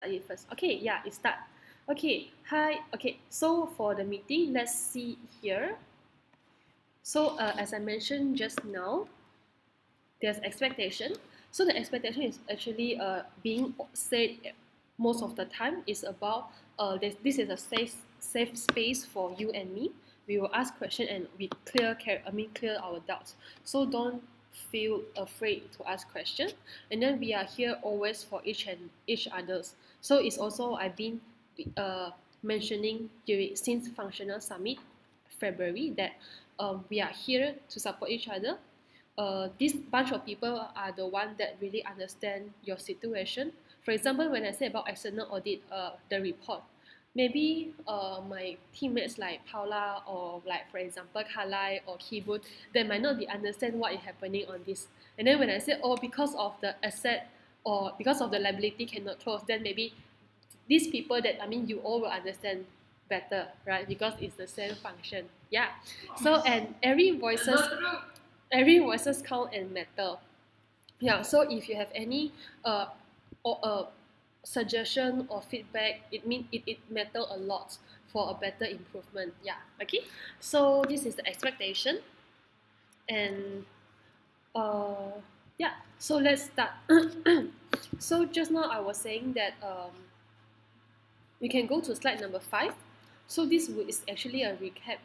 it first. Okay, yeah, it start. Okay, hi. Okay, so for the meeting, let's see here. So as I mentioned just now, there's expectation. So the expectation is actually being said most of the time is about this is a safe space for you and me. We will ask question and we clear our doubts. So don't feel afraid to ask question. And then we are here always for each others. So it's also I've been uh, mentioning during since functional summit February that we are here to support each other. This bunch of people are the one that really understand your situation. For example, when I say about external audit, the report, maybe my teammates like Paula or like for example Kalai or Kibun, they might not be understand what is happening on this. And then when I say oh because of the asset or because of the liability cannot close, then maybe these people that you all will understand better, right? Because it's the same function. Yeah. So and every voices count and matter. Yeah. So if you have any uh or suggestion or feedback, it matter a lot for a better improvement. Yeah. Okay. So this is the expectation and uh yeah. So let's start. So just now I was saying that we can go to slide number 5. So this is actually a recap.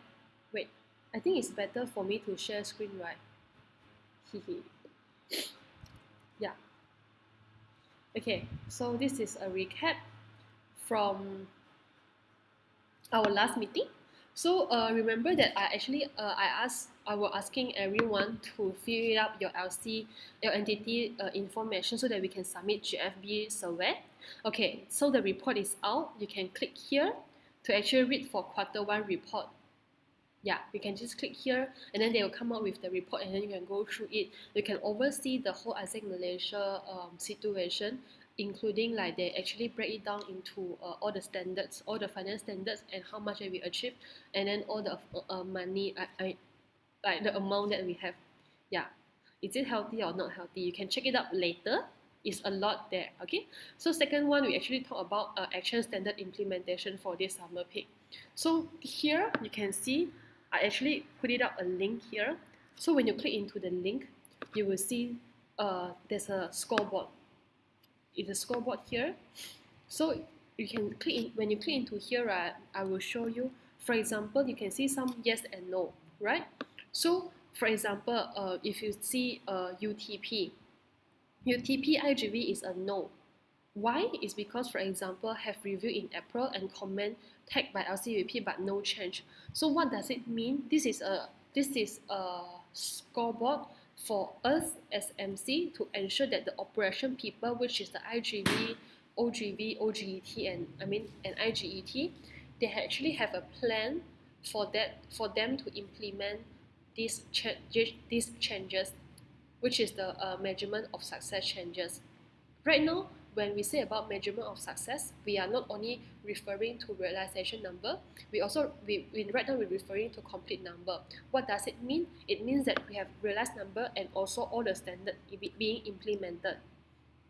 Wait, I think it's better for me to share screen, right? Hehe. Yeah. Okay. So this is a recap from our last meeting. So remember that I was asking everyone to fill up your LC, your entity information so that we can submit GFB survey. Okay, so the report is out. You can click here to actually read for Q1 report. Yeah, you can just click here and then they will come out with the report and then you can go through it. You can oversee the whole ASEC Malaysia situation, including like they actually break it down into all the standards, all the finance standards and how much that we achieve, and then all the money, like the amount that we have. Yeah, is it healthy or not healthy? You can check it out later. It's a lot there. Okay, so second one we actually talk about action standard implementation for this summer peak. So here you can see I actually put it up a link here. So when you click into the link, you will see there's a scoreboard. It's a scoreboard here. So you can click in, when you click into here, right, I will show you. For example, you can see some yes and no, right? So for example, if you see UTP IGV is a no. Why? Is because, for example, have review in April and comment tagged by LCVP but no change. So what does it mean? This is a scoreboard for us as MC to ensure that the operation people, which is the IGV, OGV, OGET, and IGET, they actually have a plan for them to implement these changes, which is the measurement of success changes. Right now, when we say about measurement of success, we are not only referring to realization number, right now we're referring to complete number. What does it mean? It means that we have realized number and also all the standard being implemented.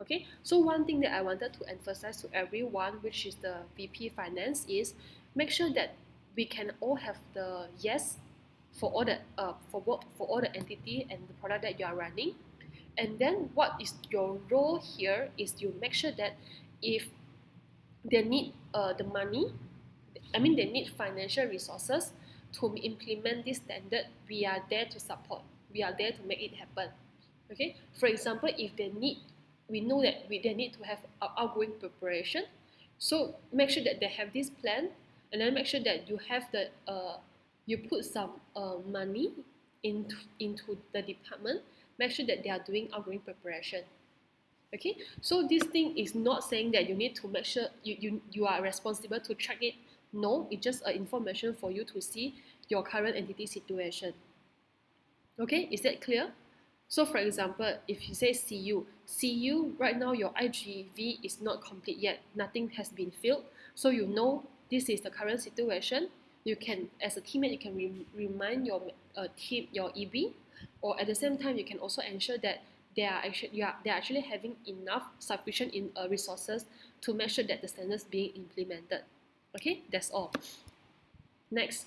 Okay, so one thing that I wanted to emphasize to everyone, which is the VP Finance, is make sure that we can all have the yes for all the for all the entity and the product that you are running. And then what is your role here is you make sure that if they need the money, they need financial resources to implement this standard, we are there to support. We are there to make it happen. Okay. For example, if they need, we know that they need to have outgoing preparation. So make sure that they have this plan, and then make sure that you have you put some money into the department. Make sure that they are doing outgoing preparation. Okay, so this thing is not saying that you need to make sure you are responsible to track it. No, it's just information for you to see your current entity situation. Okay, is that clear? So for example, if you say CU right now your IGV is not complete yet, nothing has been filled, so you know this is the current situation. You can, as a teammate, you can remind your team, your EB, or at the same time, you can also ensure that they are actually having enough sufficient resources to make sure that the standards being implemented. Okay, that's all. Next,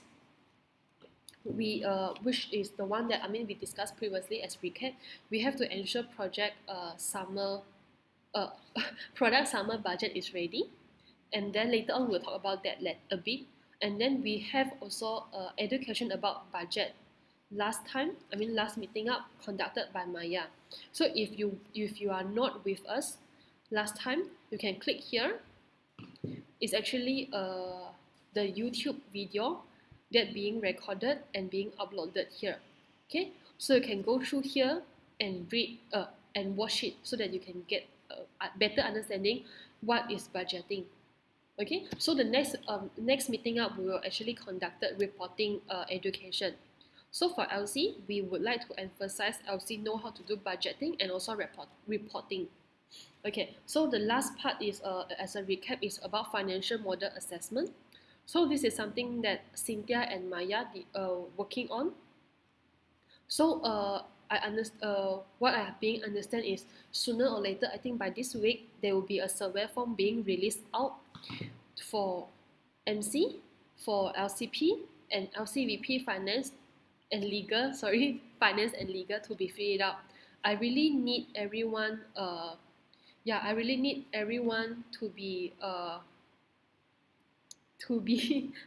which is the one that we discussed previously as recap. We have to ensure product summer budget is ready, and then later on we'll talk about that a bit. And then we have also education about budget. Last meeting up conducted by Maya. So if you are not with us last time, you can click here. It's actually the YouTube video that being recorded and being uploaded here. Okay, so you can go through here and read and watch it so that you can get a better understanding what is budgeting. Okay, so the next meeting up we will actually conduct reporting education. So for LC, we would like to emphasize LC know how to do budgeting and also reporting. Okay, so the last part is as a recap is about financial model assessment. So this is something that Cynthia and Maya working on. So what I have been understand is sooner or later, I think by this week, there will be a survey form being released out for MC, for LCP, and LCVP finance and legal. Finance and legal to be filled out. I really need everyone. I really need everyone to be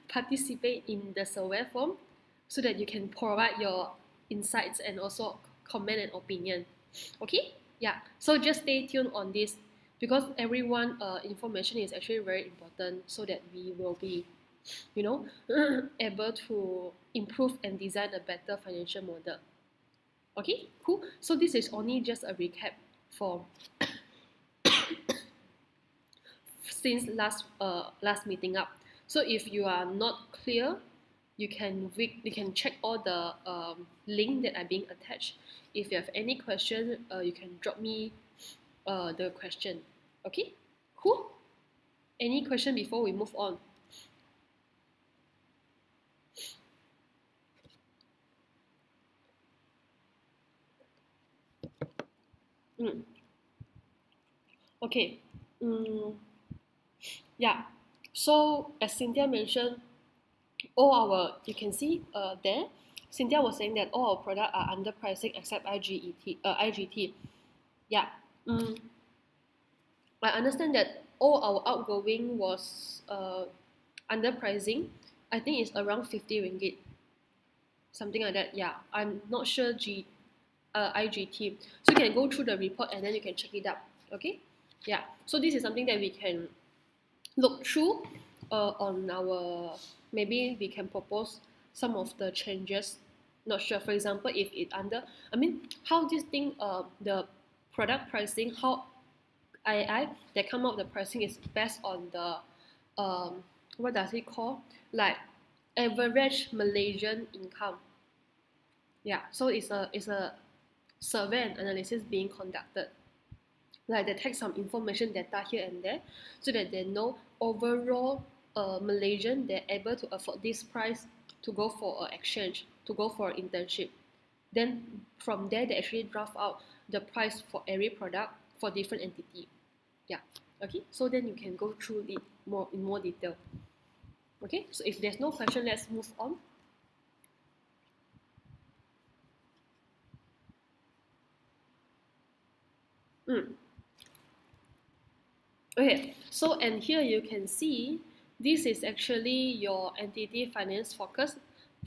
participate in the survey form so that you can provide your insights and also comment and opinion. Okay, yeah, so just stay tuned on this because everyone information is actually very important so that we will be able to improve and design a better financial model. Okay, cool. So this is only just a recap for since last meeting up. So if you are not clear, you can check all the link that are being attached. If you have any question, you can drop me the question. Okay, cool. Any question before we move on? Okay. Yeah. So as Cynthia mentioned, you can see there, Cynthia was saying that all our products are underpricing except IGT. Yeah. I understand that all our outgoing was underpricing. I think it's around 50 ringgit, something like that. Yeah, I'm not sure IGT. So you can go through the report and then you can check it out. Okay. Yeah. So this is something that we can look through on our, maybe we can propose some of the changes. Not sure. For example, if it how this thing the product pricing, how they come up the pricing is based on the what does it call, like average Malaysian income. Yeah, so it's a survey and analysis being conducted. Like they take some information data here and there so that they know overall Malaysian, they're able to afford this price to go for an exchange, to go for an internship. Then from there they actually draft out the price for every product for different entity. Yeah. Okay, so then you can go through it in more detail. Okay, so if there's no question, let's move on. Okay, so and here you can see this is actually your entity finance focus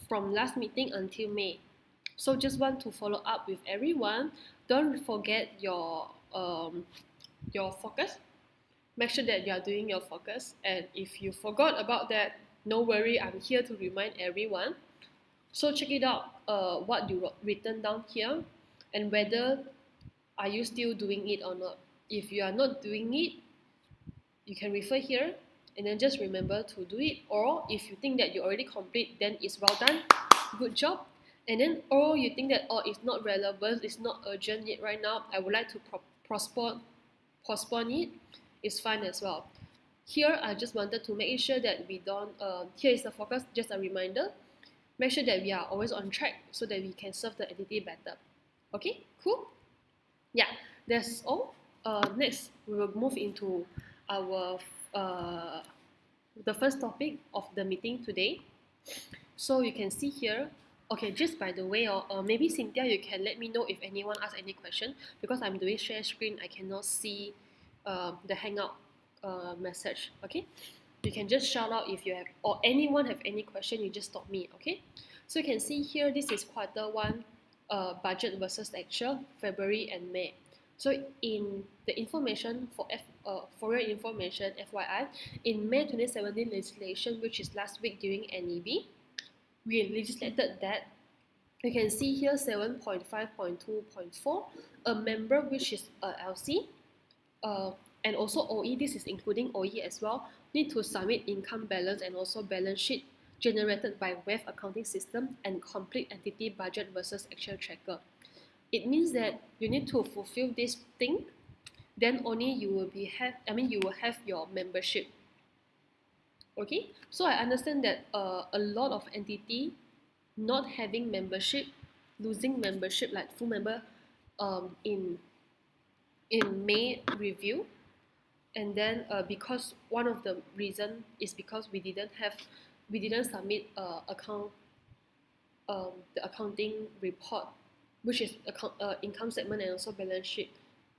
from last meeting until May. So just want to follow up with everyone. Don't forget your focus. Make sure that you are doing your focus. And if you forgot about that, no worry, I'm here to remind everyone. So check it out, what you written down here, and whether are you still doing it or not. If you are not doing it, you can refer here and then just remember to do it. Or if you think that you already complete, then it's well done, good job. And then, or you think that it's not relevant, it's not urgent yet right now, I would like to postpone it, it's fine as well. Here I just wanted to make sure that we don't here is the focus, just a reminder. Make sure that we are always on track so that we can serve the entity better. Okay, cool. Yeah, that's all. Next we will move into our the first topic of the meeting today. So you can see here. Okay, just by the way, or maybe Cynthia, you can let me know if anyone asks any question, because I'm doing share screen. I cannot see the Hangout message. Okay, you can just shout out if you have, or anyone have any question. You just stop me. Okay, so you can see here. This is Q1 budget versus actual February and May. So in the information for your information, FYI, in May 2017 legislation, which is last week during NEB, we legislated that you can see here 7.5.2.4, a member which is a LC, and also OE, this is including OE as well, need to submit income balance and also balance sheet generated by WEF accounting system and complete entity budget versus actual tracker. It means that you need to fulfill this thing, then only you will have your membership. Okay, so I understand that a lot of entity not having membership, losing membership like full member in May review, and then because one of the reason is because we didn't submit the accounting report, which is income statement and also balance sheet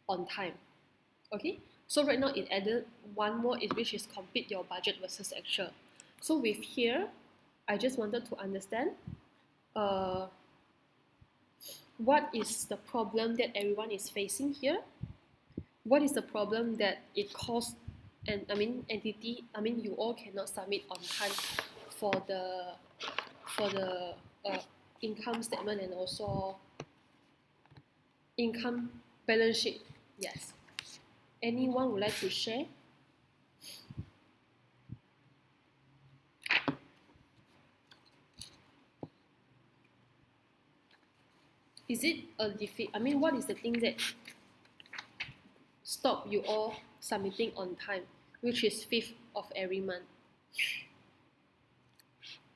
on time. Okay, so right now it added one more, which is complete your budget versus actual. So with here, I just wanted to understand what is the problem that everyone is facing here. What is the problem that it caused, and you all cannot submit on time for the income statement and also income balance sheet. Yes, anyone would like to share? Is it a defeat? What is the thing that stop you all submitting on time, which is 5th of every month?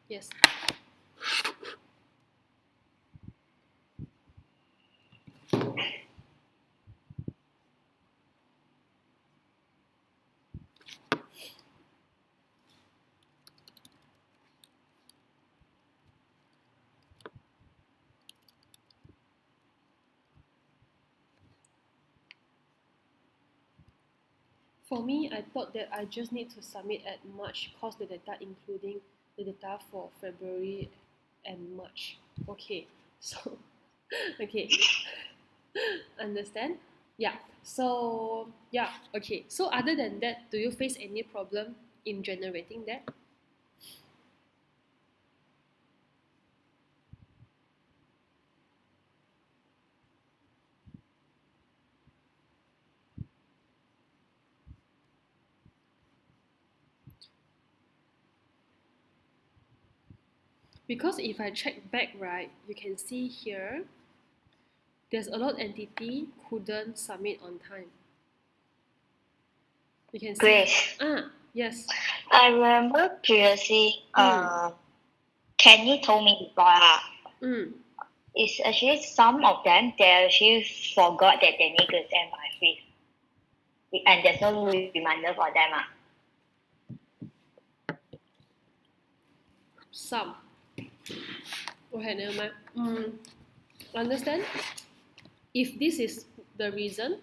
Yes. For me, I thought that I just need to submit at March, cause the data including the data for February and March. Okay, so okay, understand? Yeah. So yeah, okay. So other than that, do you face any problem in generating that? Because if I check back, right, you can see here, there's a lot of entity couldn't submit on time. You can see. Grace. Yes. I remember previously, Kenny told me before, it's actually some of them, they actually forgot that they need to send my fees. And there's no reminder for them. Some. Okay, never mind. Understand? If this is the reason,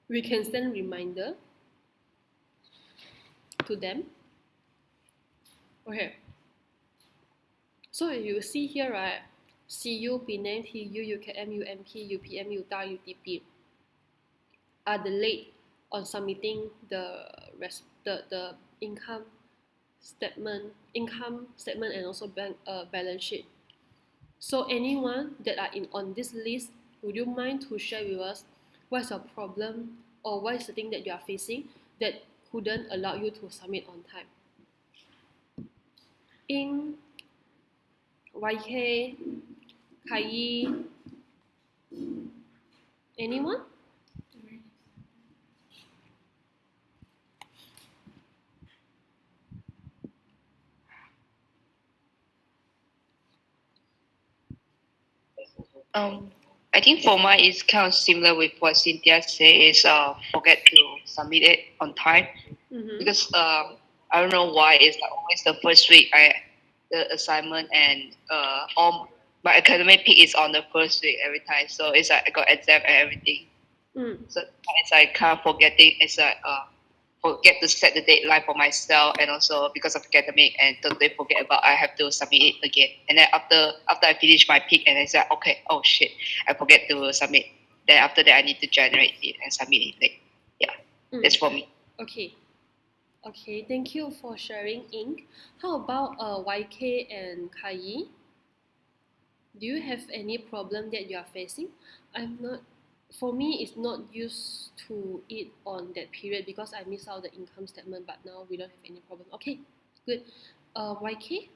we can send reminder to them. Okay. So you see here, right? CU, Penang, TU, UKM, UMP, UPM, UTAR, UTP are the late on submitting the income statement, and also balance sheet. So anyone that are on this list, would you mind to share with us what's your problem or what is the thing that you are facing that couldn't allow you to submit on time? In YK, Kai, anyone? I think for mine is kind of similar with what Cynthia said, is forget to submit it on time. because I don't know why it's like always the first week the assignment and all my academic peak is on the first week every time. So it's like I got exam and everything. So it's like kind of forgetting. It's like forget to set the deadline for myself, and also because of academic, and totally forget about I have to submit it again. And then after I finish my peak, and it's like okay, oh shit, I forget to submit. Then after that, I need to generate it and submit it. Like, yeah, that's for me. Okay. Okay, thank you for sharing, Ink. How about YK and Kai? Do you have any problem that you are facing? I'm not. For me, it's not used to it on that period because I miss out the income statement. But now we don't have any problem. Okay, good. YK.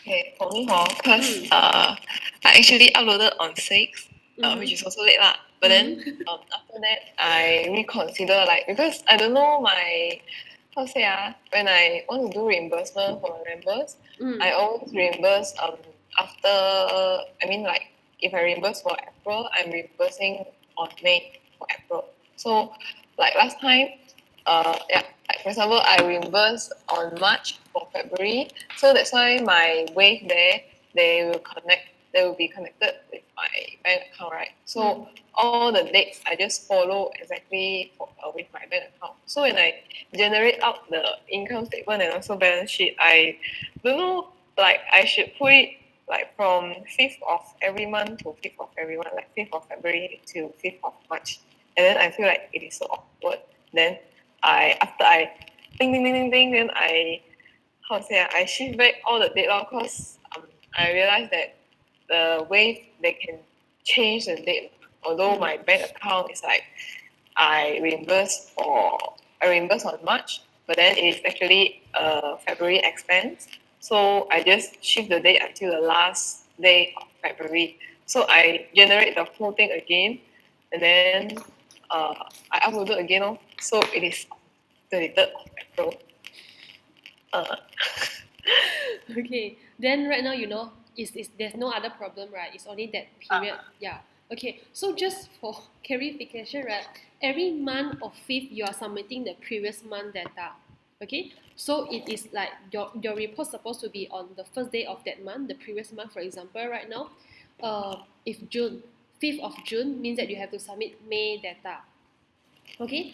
Okay, for me, because I actually uploaded on 6, which is also late lah. But then after that, I reconsider because I don't know how to say when I want to do reimbursement for my members, I always reimburse after if I reimburse for April, I'm reimbursing on May for April. So last time, for example, I reimburse on March for February, so that's why my wave there they will be connected with my bank account, right? So all the dates I just follow exactly with my bank account. So when I generate out the income statement and also balance sheet, I don't know, I should put it from 5th of every month to 5th of every month, 5th of February to 5th of March. And then I feel like it is so awkward. Then after I ding ding ding ding ding, then I shift back all the date because I realized that the way they can change the date, although my bank account is I reimburse on March, but then it is actually a February expense. So I just shift the date until the last day of February. So I generate the whole thing again, and then I upload it again. So it is 23rd of April. Okay, then right now there's no other problem, right? It's only that period. Yeah. Okay, so just for clarification, right? Every month of 5th, you are submitting the previous month data. Okay, so it is like your report supposed to be on the first day of that month, the previous month. For example, right now, if 5th of June means that you have to submit May data. Okay,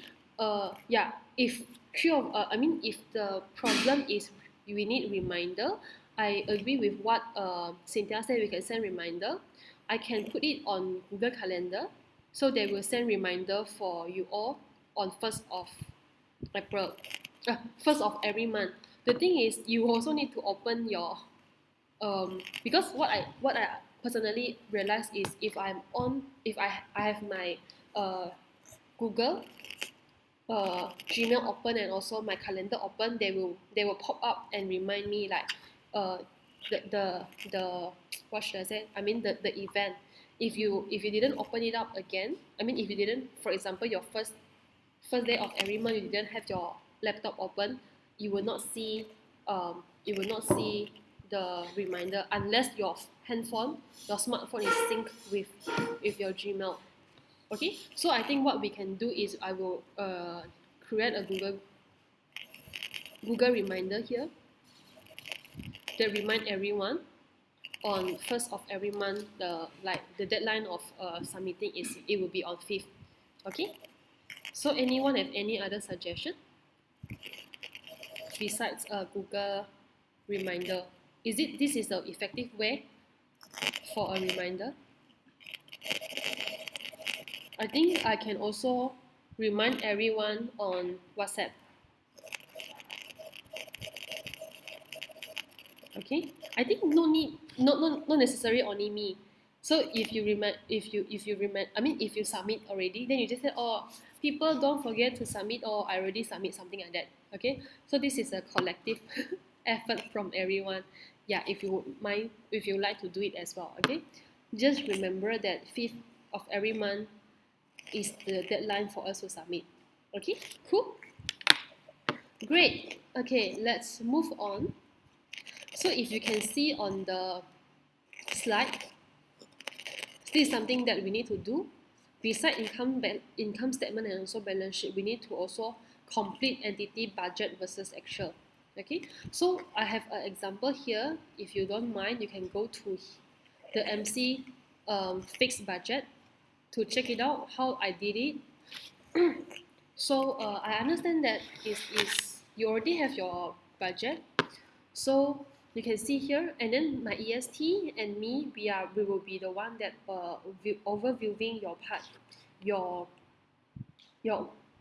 if if the problem is we need reminder, I agree with what Cynthia said. We can send reminder. I can put it on Google Calendar, so they will send reminder for you all on 1st of April, 1st of every month. The thing is, you also need to open your because what I personally realize is if I have my Google Gmail open and also my calendar open, they will pop up and remind me the what should I say? I mean the event. If you didn't open it up again, if you didn't, for example, your first day of every month you didn't have your laptop open, you will not see the reminder unless your smartphone is synced with your Gmail. Okay, so I think what we can do is I will create a Google reminder here that remind everyone on 1st of every month. The deadline of submitting it will be on 5th. Okay, so anyone have any other suggestion besides a Google reminder? This is the effective way for a reminder? I think I can also remind everyone on WhatsApp. Okay, I think no need, not necessary only me. So if you submit already, then you just say, oh, people don't forget to submit, or I already submit, something like that. Okay, so this is a collective effort from everyone. Yeah, if you like to do it as well. Okay, just remember that 5th of every month is the deadline for us to submit. Okay, cool. Great. Okay, let's move on. So if you can see on the slide, this is something that we need to do. Besides income statement and also balance sheet, we need to also complete entity budget versus actual. Okay, so I have an example here. If you don't mind, you can go to the MC fixed budget to check it out how I did it. So I understand that is you already have your budget. So you can see here, and then my EST and me, we will be the one that overviewing your part, your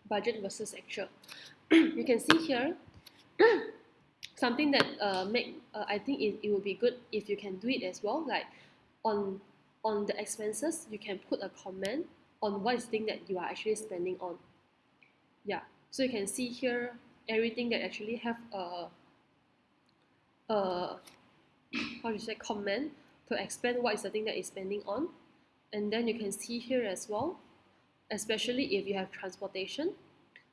budget versus actual. You can see here something that I think it will be good if you can do it as well. Like on the expenses, you can put a comment on what is the thing that you are actually spending on. Yeah, so you can see here everything that actually have a how do you say comment to explain what is the thing that is spending on, and then you can see here as well, especially if you have transportation.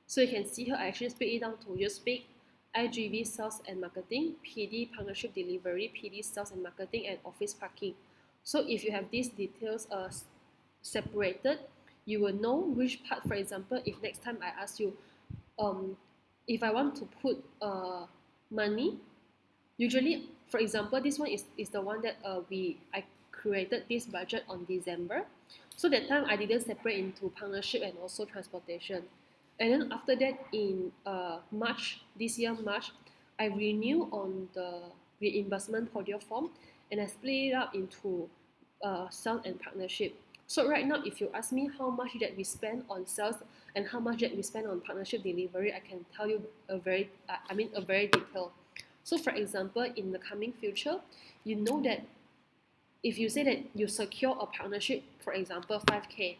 So you can see here I actually split it down to just speak IGV sales and marketing, PD partnership delivery, PD sales and marketing, and office parking. So if you have these details separated, you will know which part. For example, if next time I ask you, if I want to put money, usually, for example, this one is the one that I created this budget on December. So that time I didn't separate into partnership and also transportation. And then after that in March, this year March, I renew on the reimbursement portfolio form, and I split it up into sales and partnership. So right now, if you ask me how much that we spend on sales and how much that we spend on partnership delivery, I can tell you a very detailed. So for example, in the coming future, you know that if you say that you secure a partnership, for example, 5K.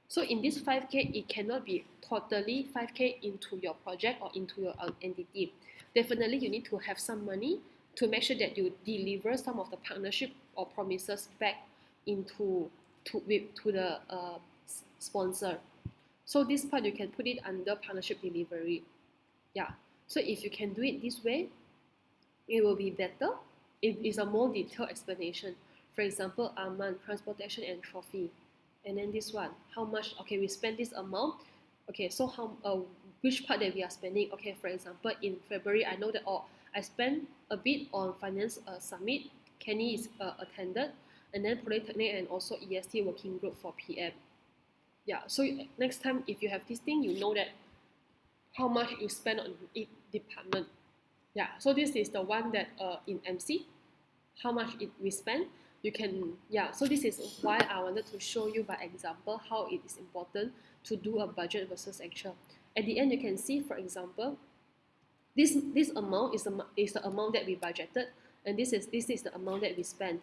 So in this 5K, it cannot be totally 5K into your project or into your entity. Definitely, you need to have some money to make sure that you deliver some of the partnership or promises back into the sponsor. So this part you can put it under partnership delivery. Yeah. So if you can do it this way, it will be better. It is a more detailed explanation. For example, transportation and trophy. And then this one, how much, okay, we spend this amount. Okay, so which part that we are spending? Okay, for example, in February, I know that, I spent a bit on finance summit. Kenny is attended, and then Polytechnic and also EST working group for PM. Yeah, so next time if you have this thing, you know that how much you spend on each department. Yeah, so this is the one that in MC, how much we spend. You can, yeah, so this is why I wanted to show you by example how it is important to do a budget versus actual. At the end, you can see, for example, this amount is the amount that we budgeted, and this is the amount that we spent.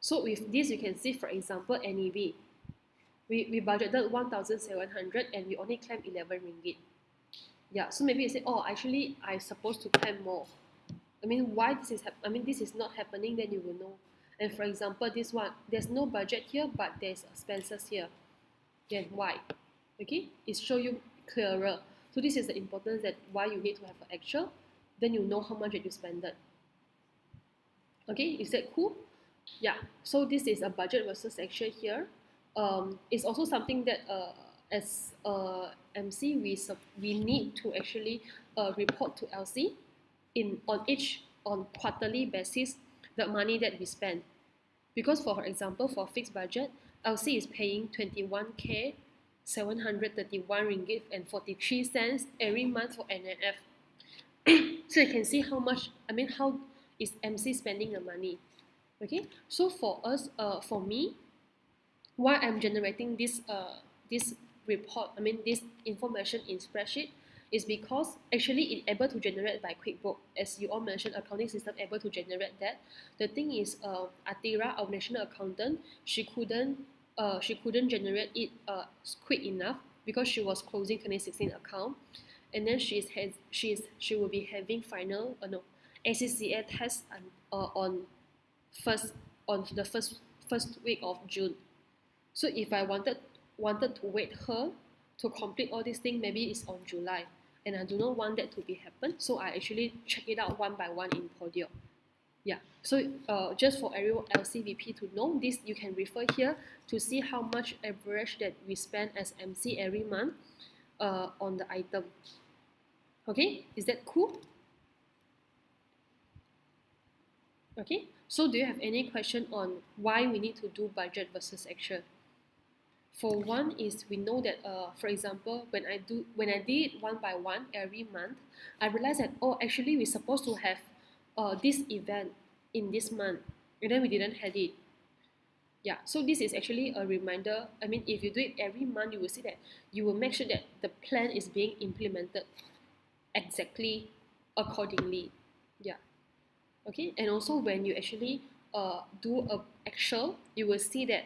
So with this, you can see, for example, NEV. We budgeted 1,700 and we only claimed 11 ringgit. Yeah, so maybe you say, actually, I'm supposed to claim more. I mean, why this is this is not happening, then you will know. And for example, this one, there's no budget here, but there's expenses here. Then why? Okay, it shows you clearer. So this is the importance that why you need to have an actual, then you know how much that you spend. Okay, is that cool? Yeah, so this is a budget versus actual here. It's also something that as MC we need to actually report to LC on quarterly basis the money that we spend, because for example for fixed budget, LC is paying 21k 731 ringgit and 43 cents every month for NNF. So you can see how much, how is MC spending the money. Okay, so for us, for me, why I'm generating this report, this information in spreadsheet, is because actually it's able to generate by QuickBooks. As you all mentioned, accounting system able to generate that. The thing is, Atira, our national accountant, she couldn't generate it quick enough because she was closing 2016 account, and then she will be having final ACCA test on the first week of June. So if I wanted to wait her to complete all these things, maybe it's on July, and I do not want that to be happen. So I actually check it out one by one in Podio. Yeah. So just for everyone LCVP to know this, you can refer here to see how much average that we spend as MC every month. on the item. Okay, is that cool? Okay, so do you have any question on why we need to do budget versus actual? For one is we know that for example when I did it one by one every month, I realized that actually we're supposed to have this event in this month, and then we didn't have it. Yeah, so this is actually a reminder. I mean, if you do it every month, you will see that you will make sure that the plan is being implemented exactly accordingly. Yeah. Okay, and also when you actually do a actual, you will see that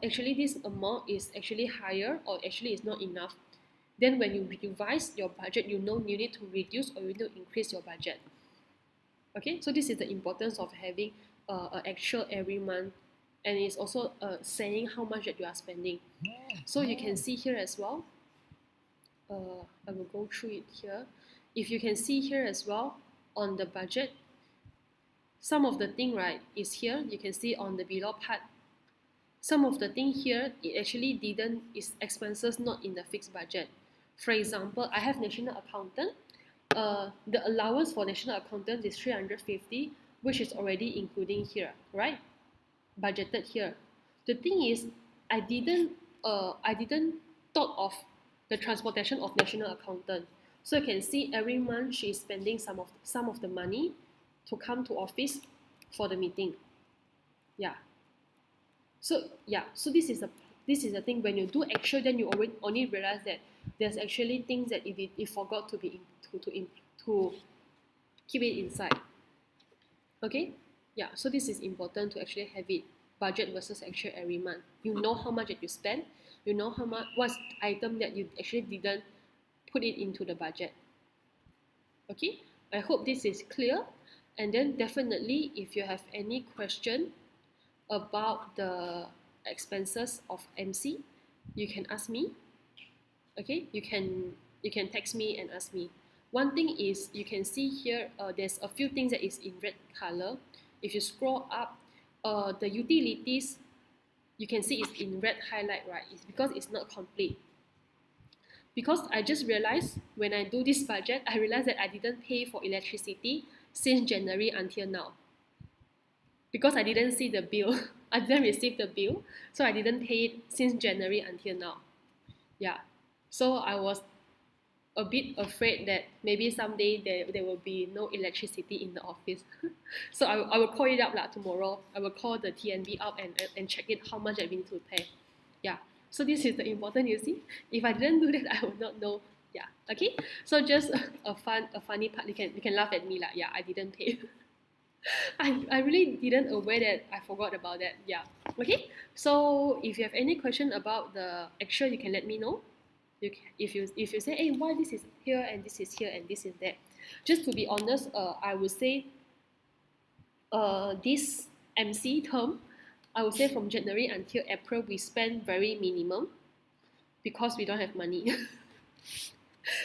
actually this amount is actually higher or actually is not enough. Then when you revise your budget, you know you need to reduce or you need to increase your budget. Okay, so this is the importance of having an actual every month, and it's also saying how much that you are spending. So you can see here as well. I will go through it here. If you can see here as well on the budget, some of the thing right is here. You can see on the below part. Some of the thing here it actually didn't is expenses not in the fixed budget. For example, I have national accountant. The allowance for national accountant is 350, which is already including here, right? Budgeted here. The thing is, I didn't thought of the transportation of national accountant. So you can see every month she is spending some of the money to come to office for the meeting. Yeah. So this is the thing. When you do actual, then you only realize that there's actually things that it forgot to be to keep it inside. Okay. Yeah. So this is important to actually have it budget versus actual every month. You know how much that you spend. You know how much what's the item that you actually didn't put it into the budget. Okay. I hope this is clear. And then definitely, if you have any question about the expenses of MC, you can ask me. Okay, you can text me and ask me. One thing is you can see here there's a few things that is in red color. If you scroll up, the utilities, you can see it's in red highlight, right? It's because it's not complete. Because I just realized when I do this budget, I realized that I didn't pay for electricity since January until now. Because I didn't see the bill, I didn't receive the bill, so I didn't pay it since January until now. Yeah, so I was a bit afraid that maybe someday there will be no electricity in the office. So I will call it up tomorrow. I will call the TNB up and check it how much I need to pay. Yeah, so this is the important, you see. If I didn't do that, I would not know. Yeah, okay. So just a funny part. You can laugh at me Yeah, I didn't pay. I really didn't aware that I forgot about that. Yeah. Okay. So if you have any question about the actual, you can let me know. If you say, hey, why this is here and this is here and this is there. Just to be honest, I would say this MC term, I would say from January until April we spend very minimum because we don't have money.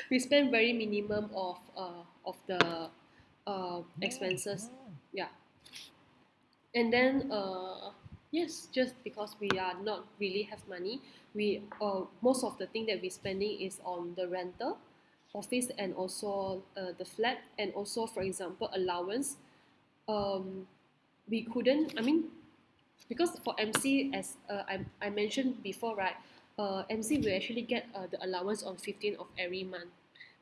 We spend very minimum of the expenses. Yeah. And then yes, just because we are not really have money, we most of the thing that we're spending is on the rental office and also the flat, and also for example allowance. We couldn't, I mean, because for MC, as I mentioned before, right, MC will actually get the allowance on 15th of every month.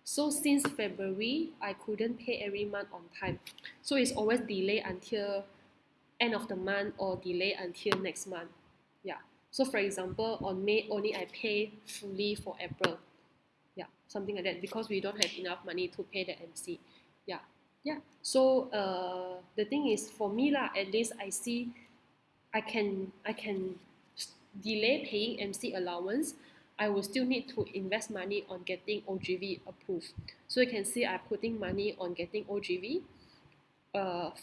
So since February, I couldn't pay every month on time. So it's always delay until end of the month or delay until next month. Yeah. So for example, on May only I pay fully for April. Yeah, something like that, because we don't have enough money to pay the MC. Yeah. Yeah. So the thing is for me at least I see I can delay paying MC allowance. I will still need to invest money on getting OGV approved. So you can see I'm putting money on getting OGV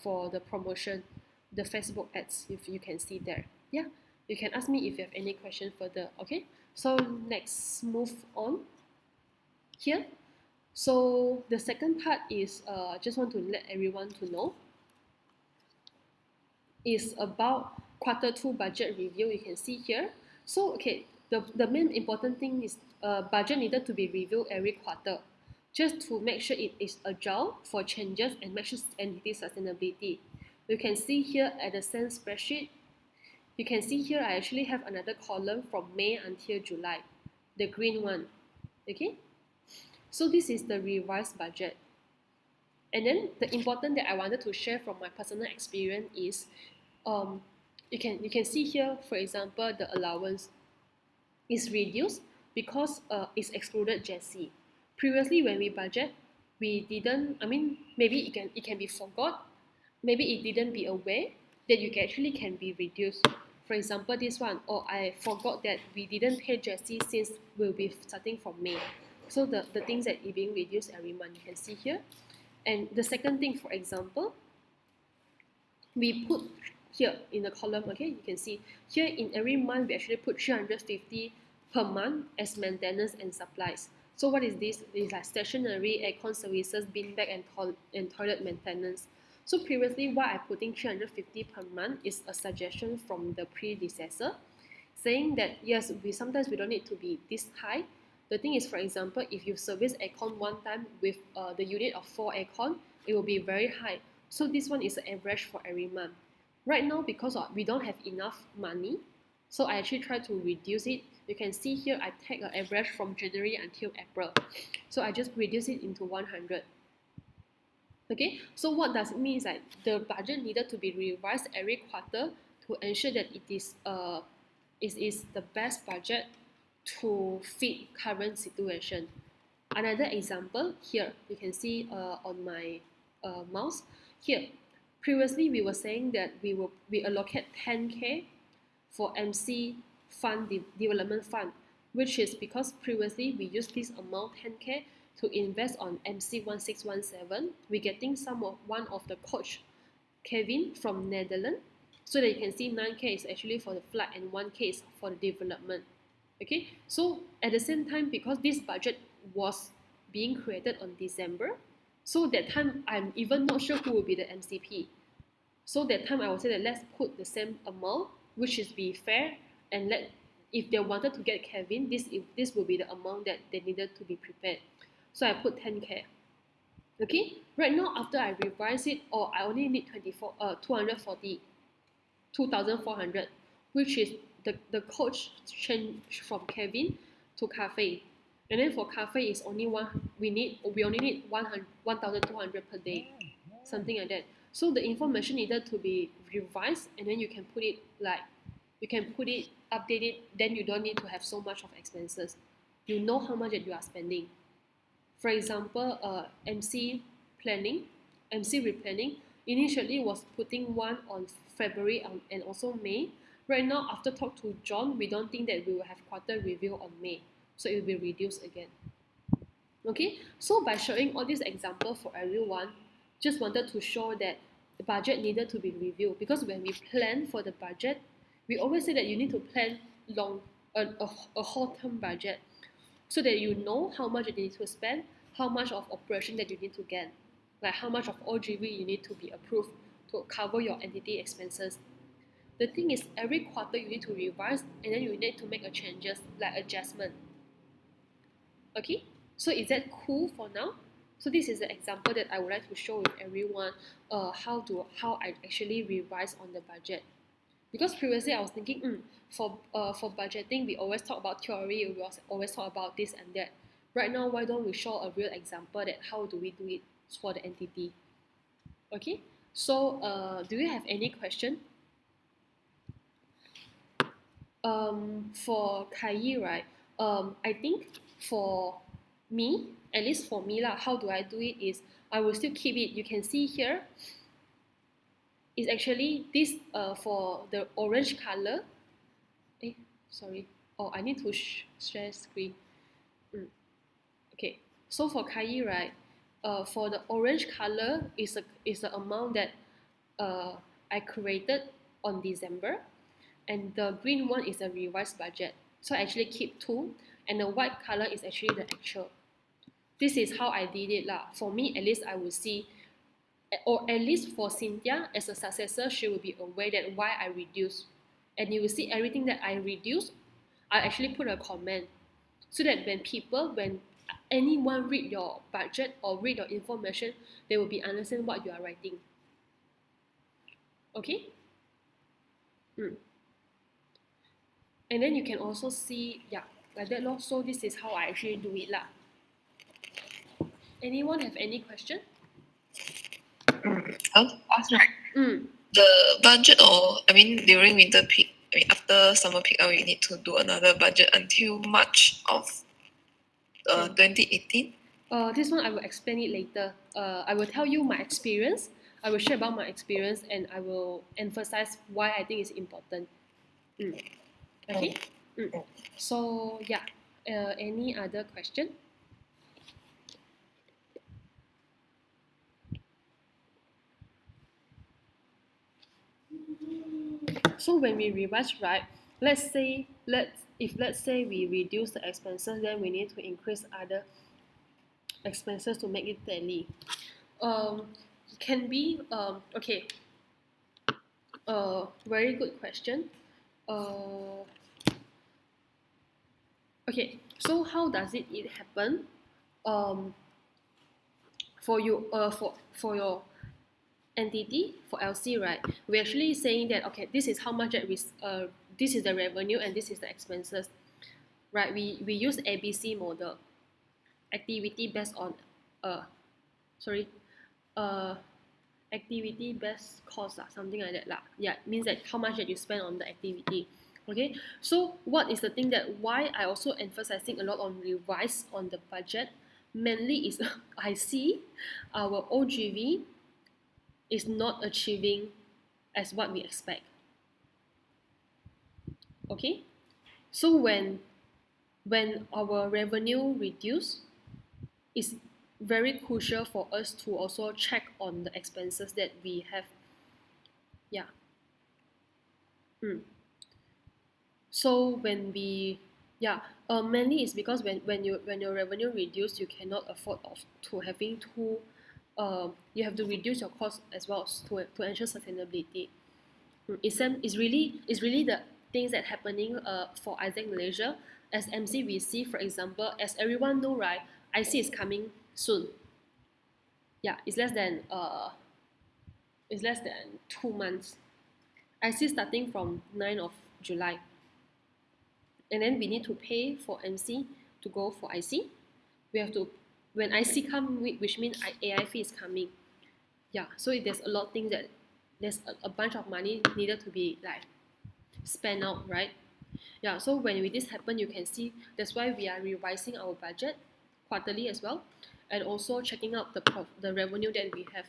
for the promotion, the Facebook ads, if you can see there. Yeah, you can ask me if you have any question further. Okay, so next move on here. So the second part is just want to let everyone to know is about Q2 budget review. You can see here. So okay, the main important thing is budget needed to be reviewed every quarter, just to make sure it is agile for changes and make sure entity sustainability. You can see here at the same spreadsheet, you can see here I actually have another column from May until July, the green one. Okay, so this is the revised budget. And then the important that I wanted to share from my personal experience is you can see here, for example, the allowance is reduced because it's excluded JESI. Previously, when we budget, we didn't. I mean, maybe it can be forgot. Maybe it didn't be aware that you actually can be reduced. For example, this one, or I forgot that we didn't pay JESI since we'll be starting from May. So the things that are being reduced every month, you can see here. And the second thing, for example, we put here in the column, okay, you can see here in every month we actually put 350 per month as maintenance and supplies. So what is this? It's like stationery, aircon services, bin bag and toilet maintenance. So previously why I putting 350 per month is a suggestion from the predecessor, saying that yes, sometimes we don't need to be this high. The thing is, for example, if you service aircon one time with the unit of 4 aircon, it will be very high. So this one is an average for every month. Right now, because we don't have enough money, so I actually try to reduce it. You can see here I take an average from January until April. So I just reduce it into 100. Okay, so what does it mean is that the budget needed to be revised every quarter to ensure that it is the best budget to fit current situation. Another example here, you can see on my mouse here. Previously, we were saying that we allocate 10K for MC fund development fund, which is because previously we used this amount 10K to invest on MC 1617. We're getting one of the coach Kevin from Netherlands, so that you can see 9K is actually for the flight and 1K is for the development. Okay, so at the same time, because this budget was being created on December, so that time I'm even not sure who will be the MCP. So that time I would say that let's put the same amount, which is be fair, and if they wanted to get Kevin, this will be the amount that they needed to be prepared. So I put 10K. Okay, right now after I revise it, I only need 2,400, which is the coach change from Kevin to Cafe. And then for Cafe is only we only need 1,200 per day, something like that. So the information needed to be revised, and then you can put it update it, then you don't need to have so much of expenses. You know how much that you are spending. For example, MC replanning initially was putting one on February and also May. Right now, after talk to John, we don't think that we will have quarter review on May, so it will be reduced again. Okay, so by showing all these examples for everyone, just wanted to show that the budget needed to be reviewed, because when we plan for the budget, we always say that you need to plan a whole term budget, so that you know how much you need to spend, how much of operation that you need to get, like how much of OGV you need to be approved to cover your entity expenses. The thing is, every quarter you need to revise, and then you need to make a changes, like adjustment. Okay, so is that cool for now? So this is the example that I would like to show with everyone how I actually revise on the budget. Because previously I was thinking, for budgeting we always talk about theory, we always talk about this and that. Right now, why don't we show a real example that how do we do it for the entity? Okay, so do you have any question? For Kai, right? I think for me, at least for me lah, how do I do it is I will still keep it. You can see here is actually this for the orange color. Sorry. Oh, I need to share screen. Okay. So for Kai, right? For the orange color is the amount that I created on December, and the green one is a revised budget. So I actually keep two, and the white color is actually the actual. This is how I did it lah. For me, at least I will see, or at least for Cynthia as a successor, she will be aware that why I reduce, and you will see everything that I reduce, I actually put a comment so that when anyone read your budget or read your information, they will be understand what you are writing. Okay? And then you can also see, yeah, like that lor. So this is how I actually do it lah. Anyone have any question? I'll ask right. Mm. The budget, or during winter peak, after summer peak, we need to do another budget until March of 2018. This one I will explain it later. I will tell you my experience. I will share about my experience and I will emphasize why I think it's important. Okay. So yeah. Any other question? So when we revise, right? Let's say we reduce the expenses, then we need to increase other expenses to make it tally. Can be okay. Very good question. Okay. So how does it happen? For you for your entity, for LC, right? We're actually saying that okay, this is how much that this is the revenue and this is the expenses, right? We use ABC model, activity based on activity based cost something like that lah. Yeah, it means that how much that you spend on the activity. Okay, so what is the thing that why I also emphasizing a lot on revise on the budget mainly is I see our OGV is not achieving as what we expect. Okay, so when our revenue reduce, it's very crucial for us to also check on the expenses that we have. Yeah. So when we mainly is because when your revenue reduce, you cannot afford to having two. You have to reduce your cost as well to ensure sustainability. It's really the things that happening for Isaac Malaysia. As MC we see, for example, as everyone know, right, IC is coming soon. Yeah, it's less than 2 months. IC starting from 9th of July. And then we need to pay for MC to go for IC. We have to, when IC come, which means AI fee is coming. Yeah, so there's a lot of things that there's a bunch of money needed to be like spent out, right? Yeah, so when this happen, you can see that's why we are revising our budget quarterly as well, and also checking out the revenue that we have.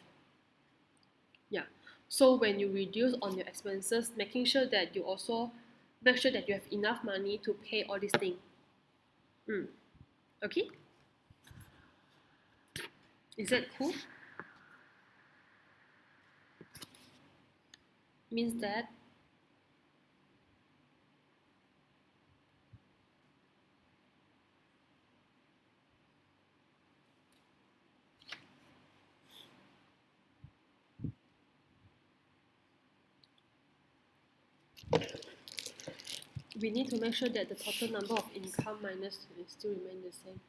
Yeah, so when you reduce on your expenses, making sure that you also make sure that you have enough money to pay all these things. Okay, is that cool? Means that we need to make sure that the total number of income minus still remain the same.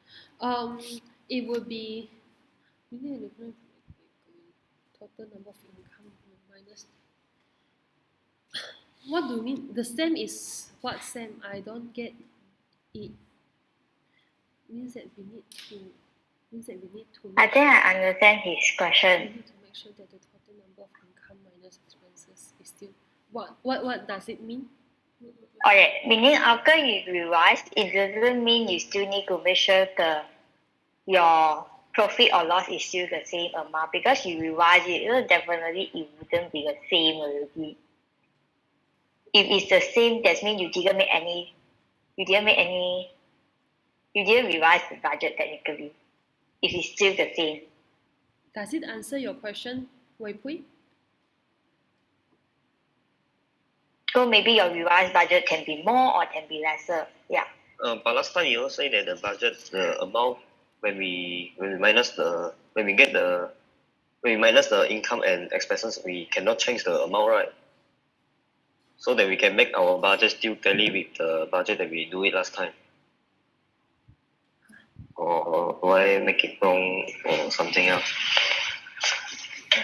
It would be total number of income minus. What do you mean? The same is what same? I don't get it. Means that we need to. I think I understand his question. We need to make sure that the total number of income minus expenses is still. What does it mean? Okay, meaning after you revise, it doesn't mean you still need to make sure your profit or loss is still the same amount, because you revise it, definitely it wouldn't be the same already. If it's the same, that means you didn't revise the budget technically. If it's still the same. Does it answer your question, Wei Pui? So maybe your revised budget can be more or can be lesser. Yeah. But last time you also say that the budget, the amount when we minus the income and expenses, we cannot change the amount, right? so that we can make our budget still tally with the budget that we do it last time. Or do I make it wrong or something else?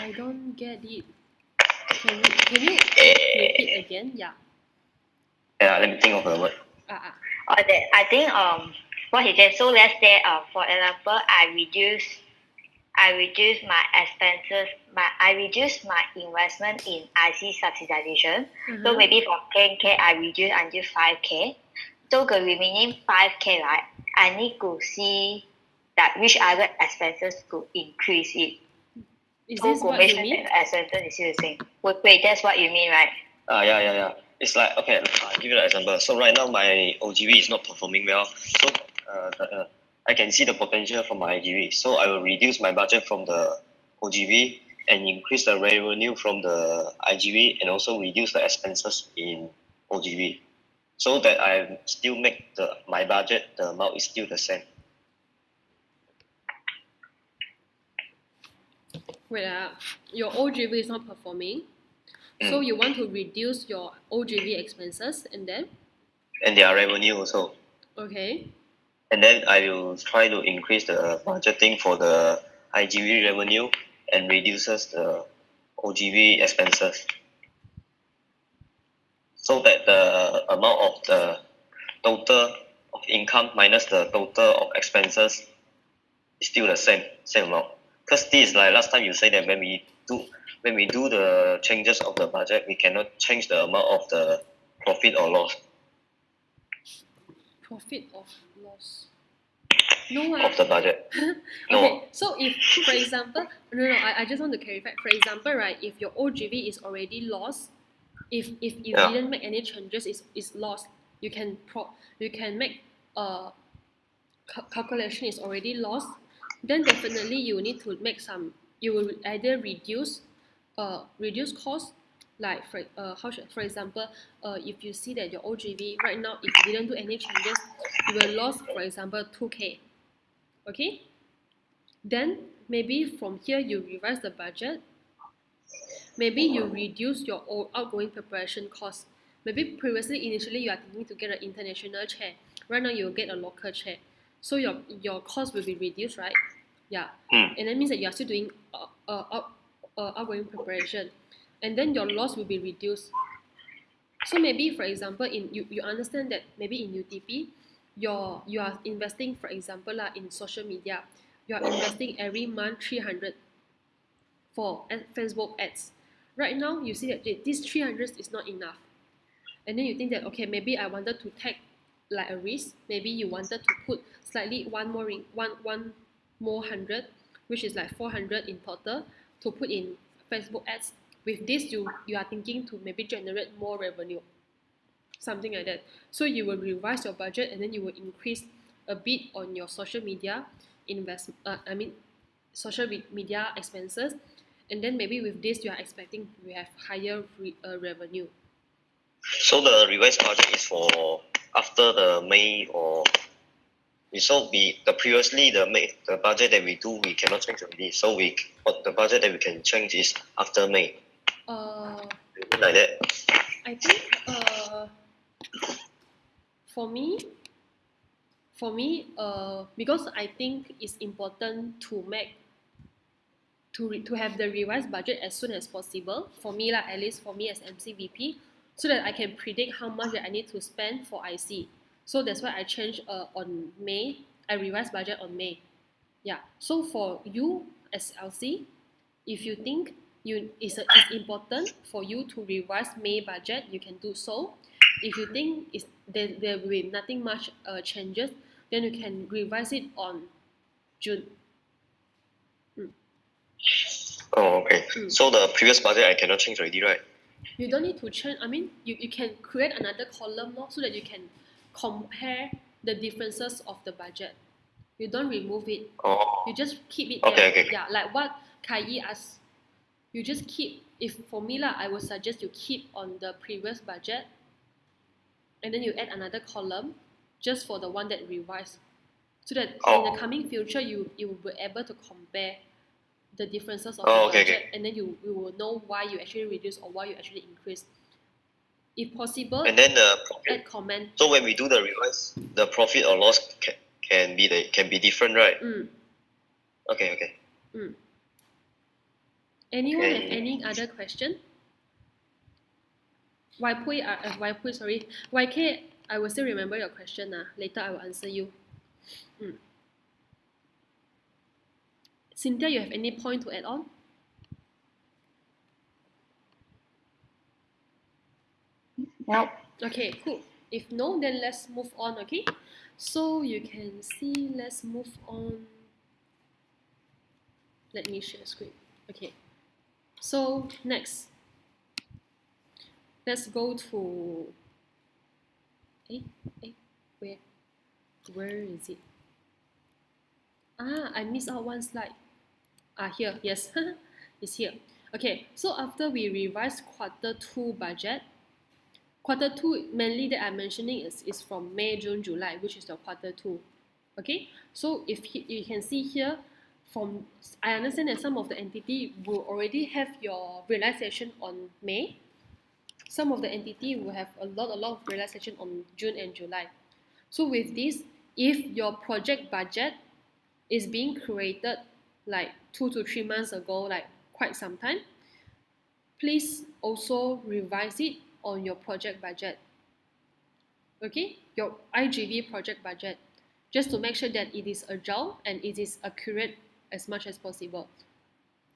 I don't get it. Can you repeat again? Yeah. Yeah, let me think of a word. I think what he said. So let's say for example, I reduce my expenses. I reduce my investment in IC subsidization. So maybe from 10K, I reduce until 5K. So the remaining 5K, right? I need to see that which other expenses could increase it. Is So this what you mean? expenses is still the same. Wait, that's what you mean, right? Yeah. It's like, okay, I'll give you an example. So right now my OGV is not performing well. So I can see the potential from my IGV. So I will reduce my budget from the OGV and increase the revenue from the IGV and also reduce the expenses in OGV. So that I still make my budget, the amount is still the same. Wait, your OGV is not performing. So you want to reduce your OGV expenses and then? And their revenue also. Okay. And then I will try to increase the budgeting for the IGV revenue and reduces the OGV expenses. So that the amount of the total of income minus the total of expenses is still the same amount. Because this is like last time you say that when we do the changes of the budget, we cannot change the amount of the profit or loss. Profit or loss? No. Of the budget. No. Okay, so if, for example, I just want to clarify. For example, right, if your OGV is already lost, if you didn't make any changes, it's lost. You can make a calculation is already lost. Then definitely you need to make some. You will either reduce cost. Like for example, if you see that your OGV right now, if you didn't do any changes, you will lose, for example, 2K. Okay. Then maybe from here you revise the budget. Maybe you reduce your outgoing preparation cost. Maybe previously, initially, you are thinking to get an international chair. Right now, you will get a local chair. So your cost will be reduced, right? Yeah. And that means that you are still doing outgoing preparation. And then your loss will be reduced. So maybe, for example, you understand that maybe in UTP, you are investing, for example, in social media. You are investing every month 300 for Facebook ads. Right now, you see that this 300 is not enough. And then you think that, okay, maybe I wanted to take like a risk. Maybe you wanted to put slightly one more 100, which is like 400 in total, to put in Facebook ads. With this, you are thinking to maybe generate more revenue, something like that. So you will revise your budget and then you will increase a bit on your social media social media expenses, and then maybe with this you are expecting to have higher revenue. So the revised budget is for after the May, or so previously the budget that we do we cannot change already. So the budget that we can change is after May. Like that. I think for me, because I think it's important to have the revised budget as soon as possible. For me, at least for me as MCVP, so that I can predict how much that I need to spend for IC. So that's why I changed on May. I revised budget on May. Yeah. So for you as LC, if you think it's important for you to revise May budget, you can do so. If you think there will be nothing much changes, then you can revise it on June. Oh, okay. So the previous budget I cannot change already, right? You don't need to change. I mean, you can create another column so that you can compare the differences of the budget. You don't remove it. Oh. You just keep it there. Okay. Yeah, like what Kai asked. You just keep. If for me I would suggest you keep on the previous budget, and then you add another column just for the one that revised, so that in the coming future you will be able to compare the differences of the budget, and then you will know why you actually reduce or why you actually increase. If possible, And then the profit. add comment. So when we do the revise, the profit or loss can be different, right? Okay. Anyone Okay. have any other question? YK, I will still remember your question. Later I will answer you. Cynthia, you have any point to add on? Nope. Okay, cool. If no, then let's move on, okay? So you can see, let's move on. Let me share screen. Okay. So next, let's go to, where is it? I missed out one slide. Here, yes, it's here. Okay, so after we revised Q2 budget, Q2 mainly that I'm mentioning is from May, June, July, which is the Q2. Okay, so if you can see here, I understand that some of the entity will already have your realization on May. Some of the entity will have a lot of realization on June and July. So with this, if your project budget is being created like 2 to 3 months ago, like quite some time, please also revise it on your project budget. Okay, your IGV project budget, just to make sure that it is agile and it is accurate as much as possible.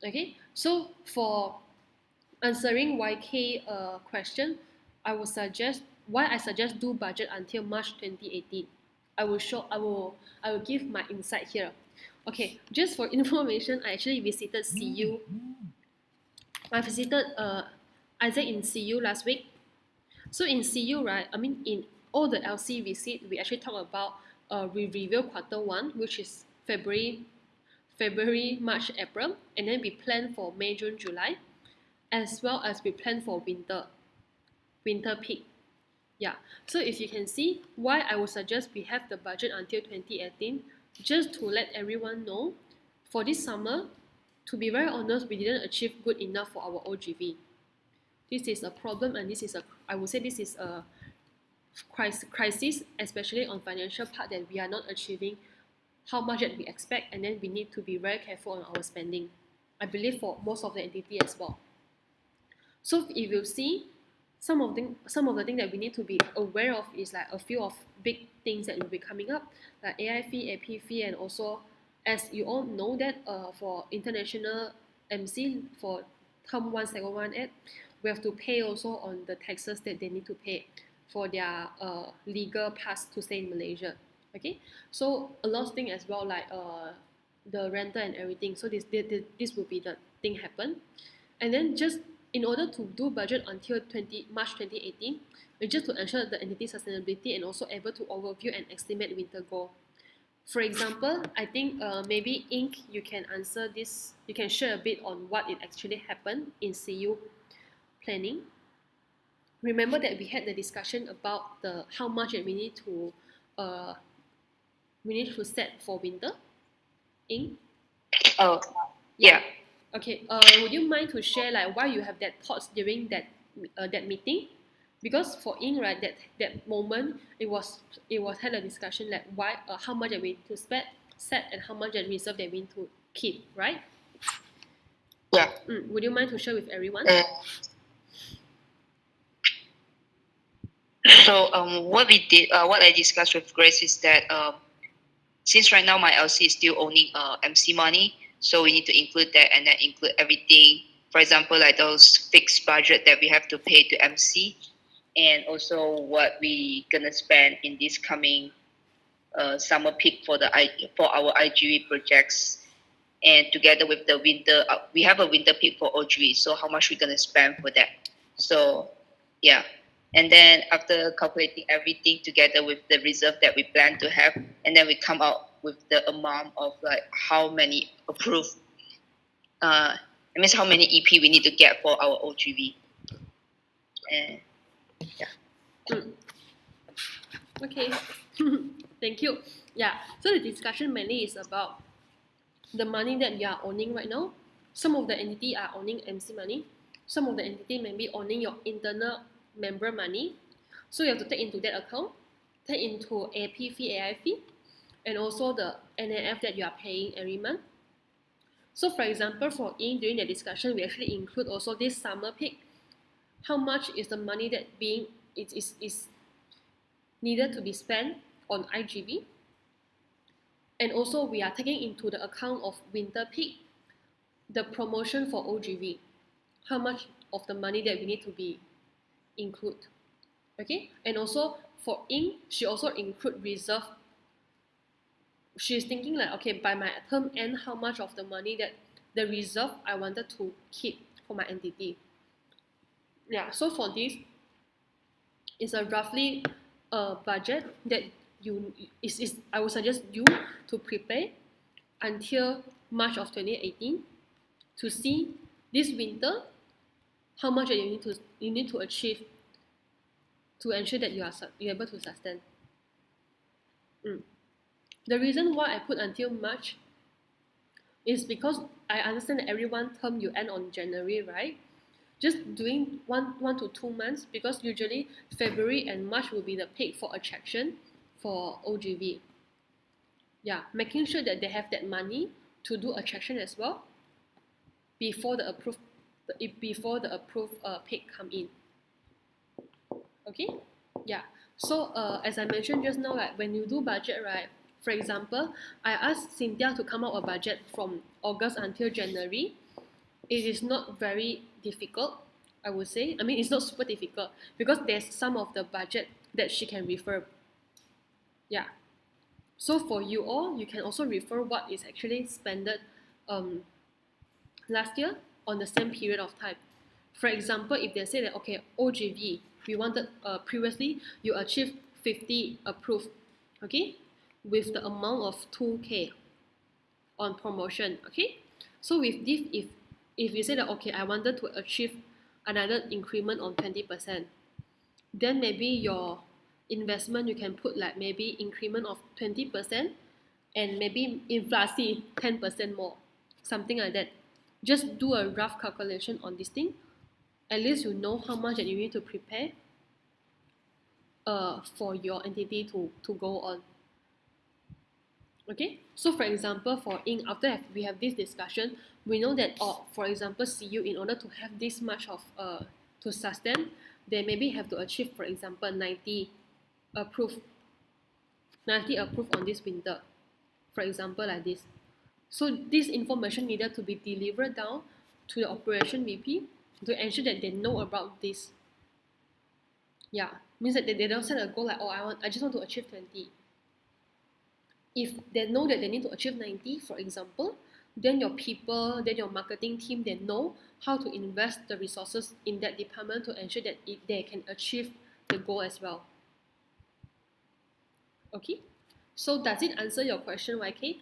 Okay, so for answering YK question, I suggest do budget until March 2018. I will give my insight here. Okay, just for information, I actually visited CU. I visited Isaac in CU last week. So in CU, right, in all the LC visit, we actually talk about we review Q1, which is February, March, April, and then we plan for May, June, July, as well as we plan for winter peak. Yeah, so if you can see why I would suggest we have the budget until 2018, just to let everyone know, for this summer, to be very honest, we didn't achieve good enough for our OGV. This is a problem, and I would say this is a crisis, especially on financial part, that we are not achieving how much that we expect, and then we need to be very careful on our spending. I believe for most of the entity as well. So if you see, some of the things that we need to be aware of is like a few of big things that will be coming up, like AI fee, AP fee, and also, as you all know that for international MC, for Term 1718, we have to pay also on the taxes that they need to pay for their legal pass to stay in Malaysia. Okay, so a lot of things as well, like the rental and everything. So this will be the thing happen, and then just in order to do budget until March 2018, just to ensure the entity sustainability and also able to overview and estimate winter goal. For example, I think maybe Ink, you can answer this. You can share a bit on what it actually happened in CU planning. Remember that we had the discussion about how much we need to set for winter. Ink? Oh, yeah. Okay. Would you mind to share like why you have that thoughts during that meeting? Because for Ink, right, that moment it was had a discussion like why how much that we need to set and how much that reserve that we need to keep, right? Yeah. Would you mind to share with everyone? So what we did, what I discussed with Grace is that since right now my LC is still owning MC money, so we need to include that and then include everything. For example, like those fixed budget that we have to pay to MC, and also what we gonna spend in this coming summer peak for our IGV projects, and together with the winter, we have a winter peak for OGV. So how much we gonna spend for that? So yeah. And then after calculating everything together with the reserve that we plan to have, and then we come out with the amount of like how many approved, it means how many EP we need to get for our OGV. And yeah. Okay, thank you. Yeah, so the discussion mainly is about the money that you are owning right now. Some of the entity are owning MC money. Some of the entity may be owning your internal member money. So you have to take into that account, take into AP fee, AI fee, and also the NAF that you are paying every month. So for example, for Ying, during the discussion, we actually include also this summer peak. How much is the money that is needed to be spent on IGV? And also we are taking into the account of winter peak, the promotion for OGV, how much of the money that we need to be include. Okay, and also for Ying, she also include reserve. She's thinking like, okay, by my term end, how much of the money that the reserve I wanted to keep for my entity. Yeah, so for this, it's a roughly budget that I would suggest you to prepare until March of 2018 to see this winter how much you need to achieve to ensure that you're able to sustain. The reason why I put until March is because I understand that everyone term you end on January, right? Just doing one to 2 months, because usually February and March will be the peak for attraction for OGV. Yeah, making sure that they have that money to do attraction as well before the approved peak come in. Okay, yeah. So as I mentioned just now, like when you do budget, right? For example, I asked Cynthia to come out a budget from August until January. It is not very difficult, I would say. I mean, it's not super difficult because there's some of the budget that she can refer. Yeah. So for you all, you can also refer what is actually spended last year on the same period of time. For example, if they say that, okay, OGV, we wanted previously you achieved 50 approved, okay, with the amount of 2K on promotion, okay. So with this, if you say that, okay, I wanted to achieve another increment on 20%, then maybe your investment you can put like maybe increment of 20% and maybe inflation 10% more, something like that. Just do a rough calculation on this thing. At least you know how much that you need to prepare for your entity to go on. Okay, so for example, for Ying, after we have this discussion, we know that, for example, CU, in order to have this much of to sustain, they maybe have to achieve, for example, 90 approved on this winter, for example, like this. So this information needed to be delivered down to the operation VP to ensure that they know about this. Yeah, means that they don't set a goal like, I just want to achieve 20. If they know that they need to achieve 90, for example, then your people, then your marketing team, they know how to invest the resources in that department to ensure that they can achieve the goal as well. Okay, so does it answer your question, YK?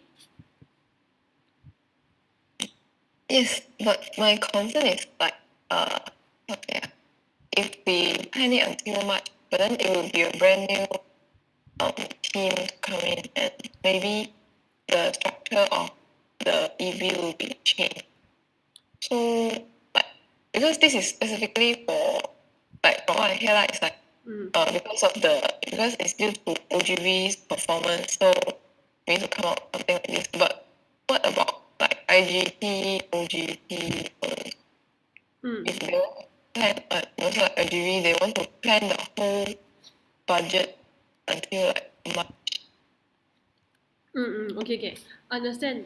Yes, but my concern is like, okay, if we plan it until March, but then it will be a brand new team to come in, and maybe the structure of the EV will be changed. So, like, because this is specifically for, like, from what I hear, like, it's like, because it's due to OGV's performance, so we need to come up with something like this. But what about like IGT, OGT, if they want to plan, also like IGV, they want to plan the whole budget until like March. Okay. Understand.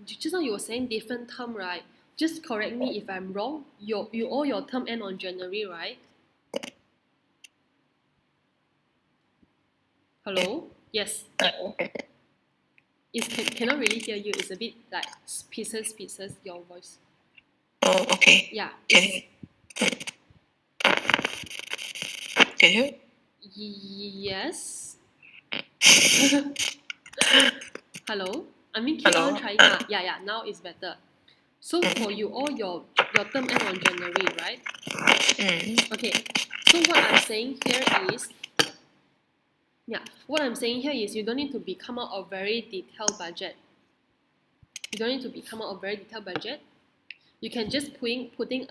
Just now you were saying different term, right? Just correct me if I'm wrong. You all your term end on January, right? Hello? Yes. Okay. Cannot really hear you. It's a bit like pieces, your voice. Oh, okay. Yeah. Can you? Yes. Hello? I mean, keep Hello? on trying. Yeah, now it's better. So for you all, your term end on January, right? Okay. So what I'm saying here is, you don't need to come out a very detailed budget. You can just putting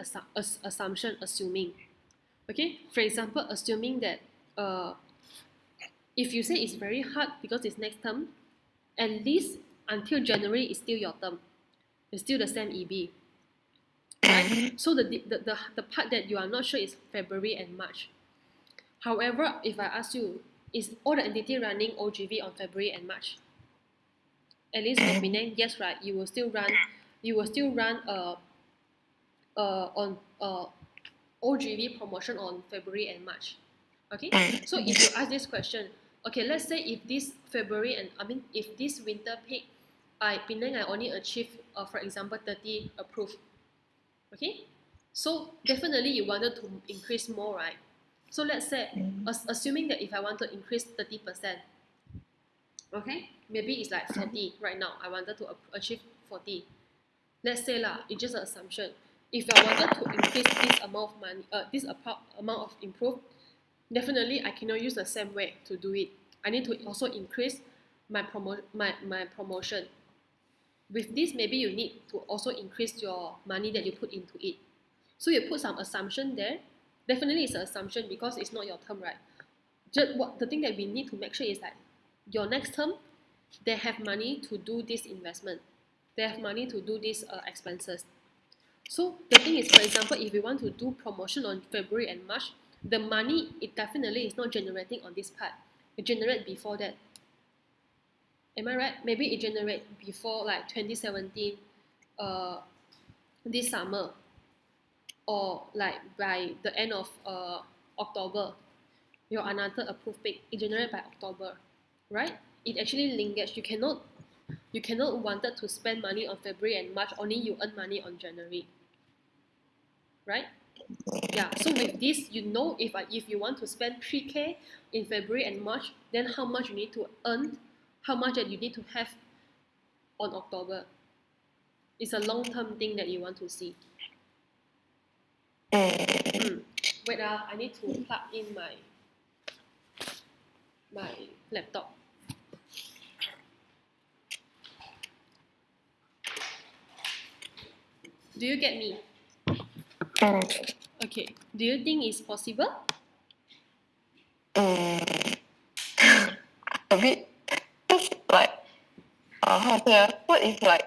assumption, assuming. Okay, for example, assuming that if you say it's very hard because it's next term, at least until January is still your term. It's still the same EB. Right? So the part that you are not sure is February and March. However, if I ask you, is all the entity running OGV on February and March? At least for Penang, yes, right. You will still run on OGV promotion on February and March. Okay. So if you ask this question, okay, let's say if this if this winter peak, Penang I only achieve for example 30 approved. Okay. So definitely you wanted to increase more, right? So let's say, assuming that if I want to increase 30%, okay, maybe it's like 40 right now. I wanted to achieve 40. Let's say it's just an assumption. If I wanted to increase this amount of money, this amount of improve, definitely I cannot use the same way to do it. I need to also increase my promotion. With this, maybe you need to also increase your money that you put into it. So you put some assumption there. Definitely it's an assumption because it's not your term, right? The thing that we need to make sure is that your next term, they have money to do this investment. They have money to do these expenses. So the thing is, for example, if you want to do promotion on February and March, the money, it definitely is not generating on this part. It generates before that. Am I right? Maybe it generates before like 2017, this summer, or like by the end of October, your another approved peak, it generated by October, right? It actually linkages. You cannot wanted to spend money on February and March, only you earn money on January, right? Yeah, so with this, you know, if you want to spend 3K in February and March, then how much you need to earn, how much that you need to have on October. It's a long-term thing that you want to see. Wait, I need to plug in my laptop. Do you get me? Okay. Do you think it's possible? A bit, just like, how to say, what if like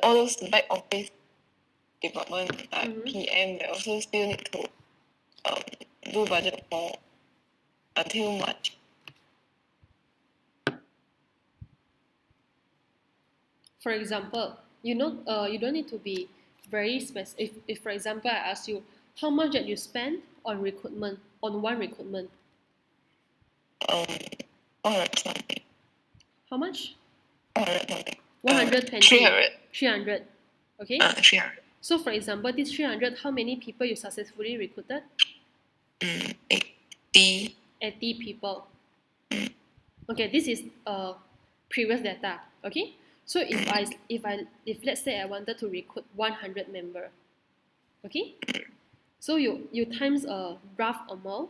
all those back office department, like PM, they also still need to do budget for until March? For example, you don't need to be very specific. If for example I ask you how much that you spend on recruitment, on one recruitment. 100 something. How much? 100 something. 120. 300. 300. Okay. 300. So for example, this 300, how many people you successfully recruited? 80. 80 people. Okay, this is previous data. Okay. So if let's say I wanted to recruit 100 member, okay, so you times a rough amount.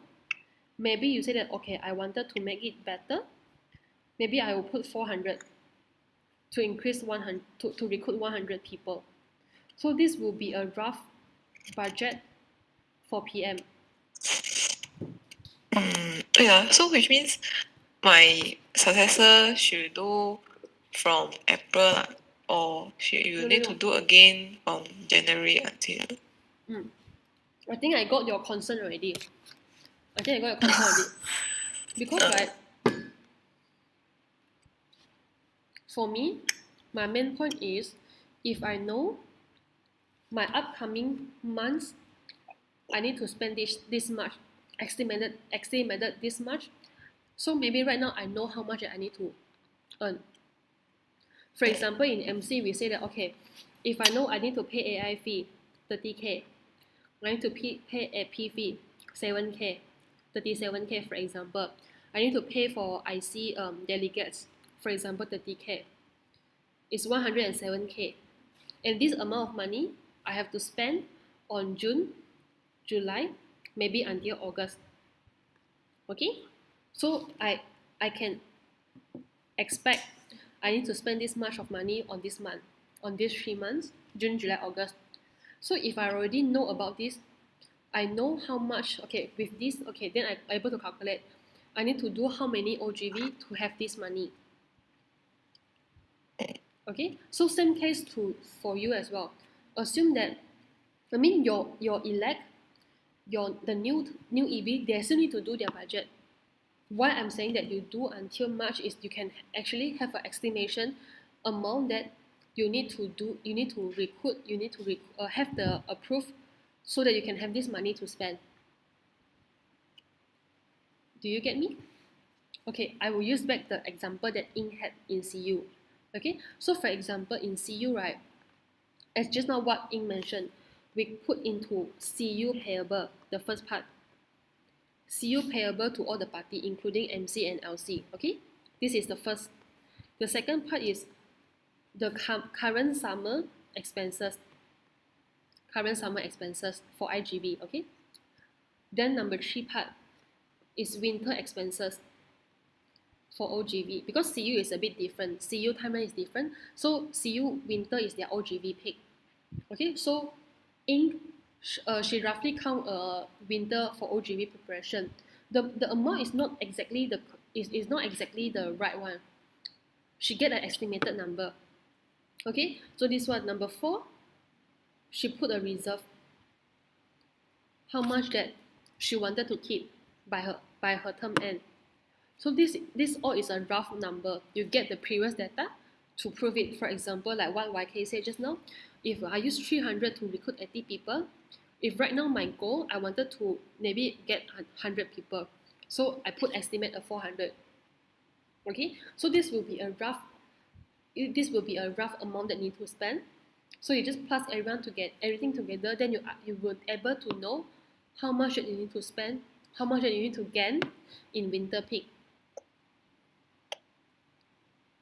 Maybe you say that okay, I wanted to make it better. Maybe I will put 400 to increase 100 to recruit 100 people. So this will be a rough budget for PM. Yeah. So which means my successor should do from April, or you need to do again from January until. I think I got your concern already. Because right, for me, my main point is if I know my upcoming months, I need to spend this much, estimated this much. So maybe right now I know how much I need to earn. For example, in MC, we say that, okay, if I know I need to pay AI fee, 30K, I need to pay AP fee, 7K, 37K, for example. I need to pay for IC delegates, for example, 30K. It's 107K. And this amount of money I have to spend on June, July, maybe until August. Okay? So I can expect I need to spend this much of money on this month, on these 3 months, June, July, August. So if I already know about this, I know how much, okay, with this, okay, then I'm able to calculate. I need to do how many OGV to have this money. Okay, so same case for you as well. Assume that, I mean, your elect, the new EB, they still need to do their budget. Why I'm saying that you do until March is you can actually have an estimation amount that you need to do, you need to recruit, you need to have the approved so that you can have this money to spend. Do you get me? Okay, I will use back the example that Ying had in CU. Okay, so for example in CU, right, as just now what Ying mentioned, we put into CU payable, the first part. CU payable to all the party, including MC and LC. Okay, this is the first. The second part is the current summer expenses. Current summer expenses for IGB. Okay. Then number 3 part is winter expenses for OGV, because CU is a bit different. CU timeline is different. So CU winter is their OGV peak. Okay, so she roughly count winter for OGV preparation. The amount is not exactly is not exactly the right one. She get an estimated number. Okay, so this one number 4. She put a reserve. How much that she wanted to keep by her term end. So this all is a rough number. You get the previous data to prove it. For example, like what YK said just now, if I use 300 to recruit 80 people, if right now my goal, I wanted to maybe get 100 people, so I put estimate of 400. Okay, so this will be a rough amount that need to spend. So you just plus everyone to get everything together, then you will be able to know how much that you need to spend, how much that you need to gain in winter peak.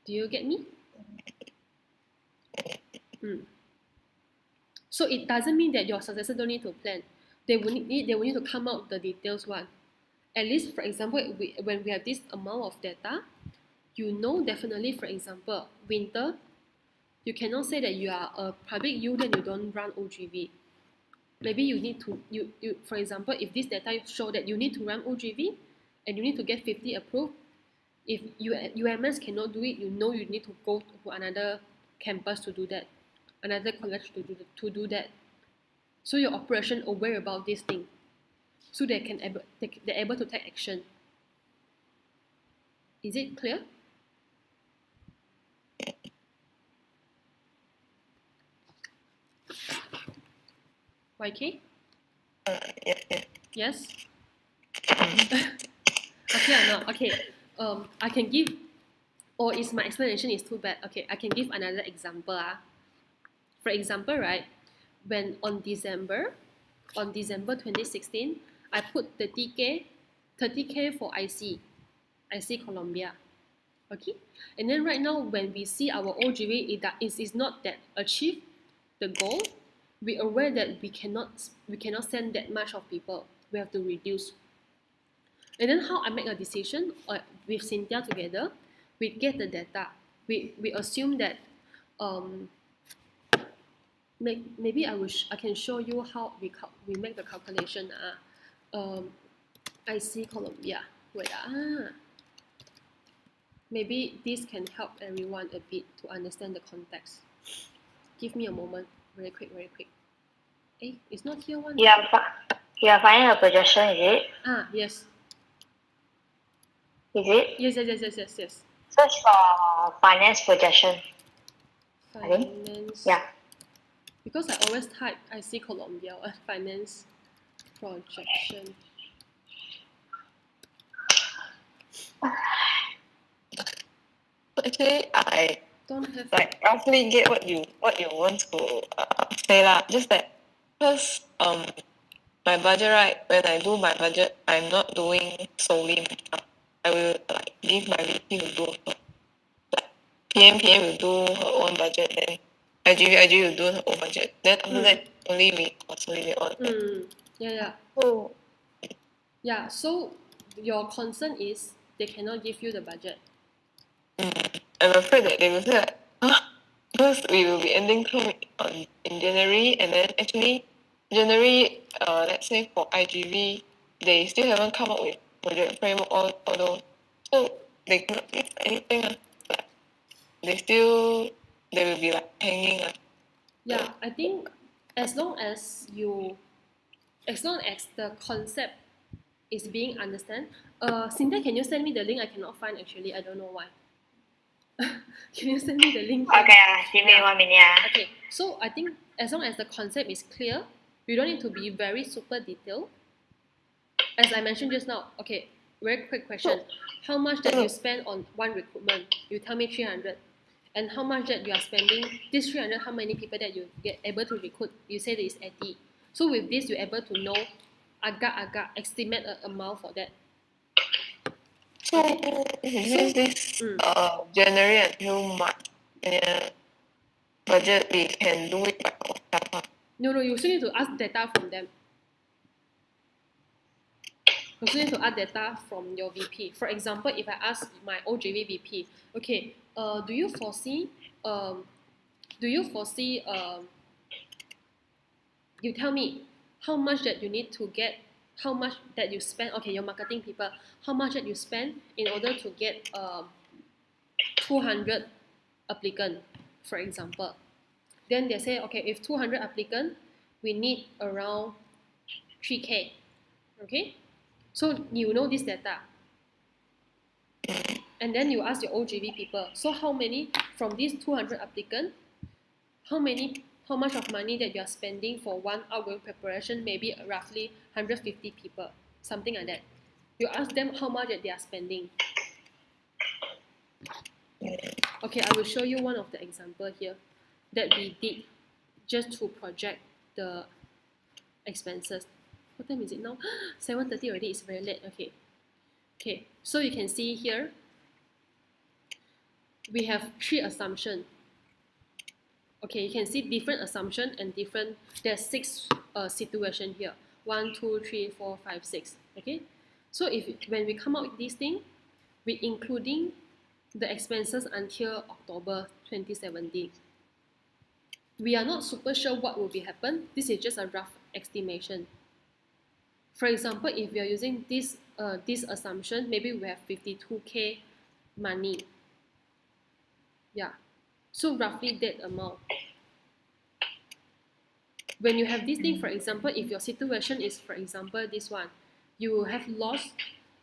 Do you get me? So it doesn't mean that your successor don't need to plan. They will need to come out the details one. At least, for example, when we have this amount of data, you know definitely, for example, winter, you cannot say that you are a public U then you don't run OGV. Maybe you need to, for example, if this data show that you need to run OGV and you need to get 50 approved, if UMS cannot do it, you know you need to go to another campus to do that, another college to do that. So your operation aware about this thing, so they're able to take action. Is it clear? YK? Yes? Okay or not? Okay. I can give, or is my explanation is too bad? Okay, I can give another example. For example, right, when on December 2016, I put 30K for IC Columbia. Okay, and then right now when we see our OGV is not that achieve the goal, we are aware that we cannot send that much of people. We have to reduce. And then how I make a decision with Cynthia together, we get the data. We assume that maybe I can show you how we make the calculation. IC Columbia. Wait. Maybe this can help everyone a bit to understand the context. Give me a moment. Very quick. Hey, it's not here one. You are finding a projection, is it? Yes. Is it? Yes. Search for finance projection. Finance. Yeah. Because I always type IC Columbia or finance projection. Actually, I don't have roughly get what you want to say lah. Just that first, my budget, right, when I do my budget, I'm not doing solely myself. I will give my VP to do. PM will do her own budget, then IGV will do her own budget. Then after that, only we consolidate on. Yeah. Oh. Yeah, so your concern is they cannot give you the budget. I'm afraid that they will say because we will be ending term in January, and then actually January, let's say for IGV, they still haven't come up with project framework, although so they cannot give anything. But they will be like hanging. Yeah, I think as long as the concept is being understood. Cynthia, can you send me the link? I cannot find actually. I don't know why. Can you send me the link? Okay, give me Yeah. 1 minute. Okay, so I think as long as the concept is clear, we don't need to be very super detailed. As I mentioned just now, okay, very quick question. How much that you spend on one recruitment? You tell me 300. And how much that you are spending, this 300, how many people that you get able to recruit? You say that is 80. So with this, you're able to know, agak estimate an amount for that. So this January until March budget, we can do it by ourselves. No, you still need to ask data from them. You still need to ask data from your VP. For example, if I ask my OJV VP, okay, do you foresee, you tell me how much that you need to get, how much that you spend, okay, your marketing people, how much that you spend in order to get 200 applicant, for example. Then they say, okay, if 200 applicant, we need around 3K, okay? So you know this data. And then you ask your OGV people, so how many from these 200 applicants, how much of money that you are spending for one outgoing preparation, maybe roughly 150 people, something like that. You ask them how much that they are spending. Okay, I will show you one of the example here that we did just to project the expenses. What time is it now? 7:30 already, it's very late. Okay, so you can see here, we have 3 assumptions. Okay, you can see different assumption and different, there's 6 situations here. 1, 2, 3, 4, 5, 6. Okay, so when we come out with this thing, we including the expenses until October 2017. We are not super sure what will be happen. This is just a rough estimation. For example, if we are using this assumption, maybe we have 52K money. Yeah, so roughly that amount. When you have this thing, for example, if your situation is, for example, this one, you will have loss.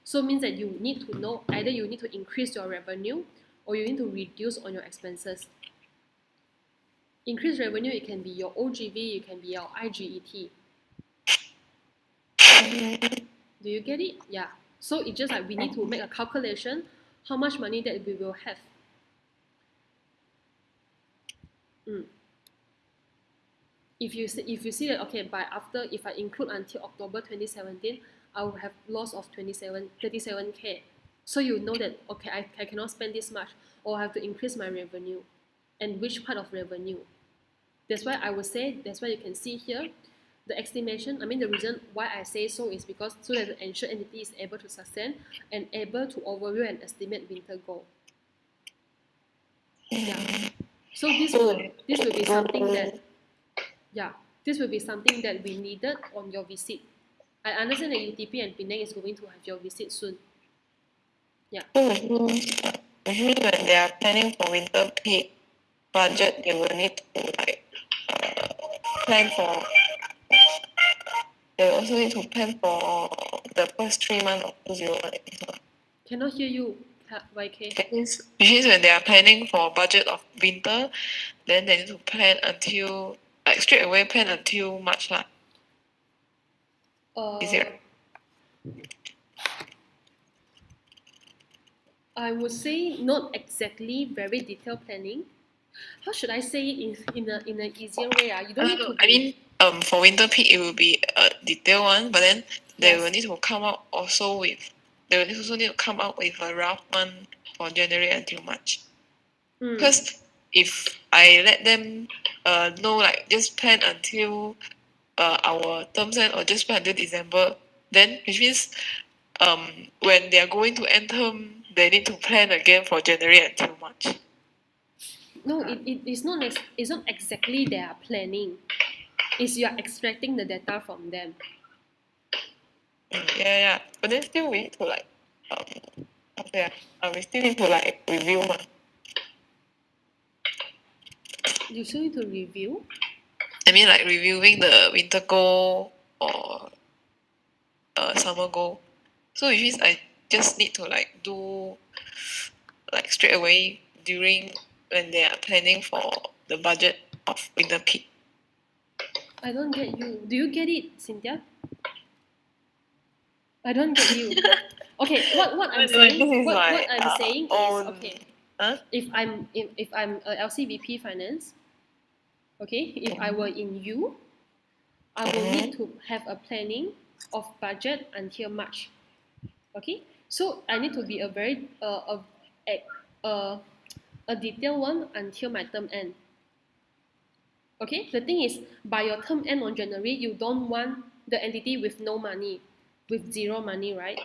So it means that you need to know either you need to increase your revenue or you need to reduce on your expenses. Increase revenue, it can be your OGV, it can be your IGET. Do you get it? Yeah. So it's just like we need to make a calculation how much money that we will have. If you see that, okay, if I include until October 2017, I will have loss of 37K. So you know that, okay, I cannot spend this much, or I have to increase my revenue. And which part of revenue? That's why I would say, that's why you can see here, the estimation, the reason why I say so is because so that the insured entity is able to sustain and able to overview and estimate winter goal. Yeah. So this will be something that, this will be something that we needed on your visit. I understand that UTP and Penang is going to have your visit soon. Yeah. Usually when they are planning for winter peak budget, they will need to plan for. They also need to plan for the first 3 months of 2018. Cannot hear you, YK. Usually when they are planning for budget of winter, then they need to plan until, straight away plan until March lah. Is it? I would say not exactly very detailed planning. How should I say it in an easier way? You don't need to. For winter peak it will be a detailed one, but then they will need to come out also with. They will also need to come out with a rough one for January until March. Because if I let them know, just plan until our terms end or just plan until December, then which means when they are going to end term, they need to plan again for January until March. No, it's not exactly they are planning. is you are extracting the data from them. Yeah. But then still we need to like, we still need to like review. You still need to review. I mean, like reviewing the winter goal or summer goal. So which means I just need to like do like straight away during when they are planning for the budget of winter peak. I don't get you. Do you get it, Cynthia? I don't get you. Okay, what I'm saying, what I'm saying is okay. Huh? If I'm a LCVP finance, okay, if I were in you, I will need to have a planning of budget until March. Okay, so I need to be a very a detailed one until my term end. Okay, the thing is, by your term end on January, you don't want the entity with no money, with zero money, right?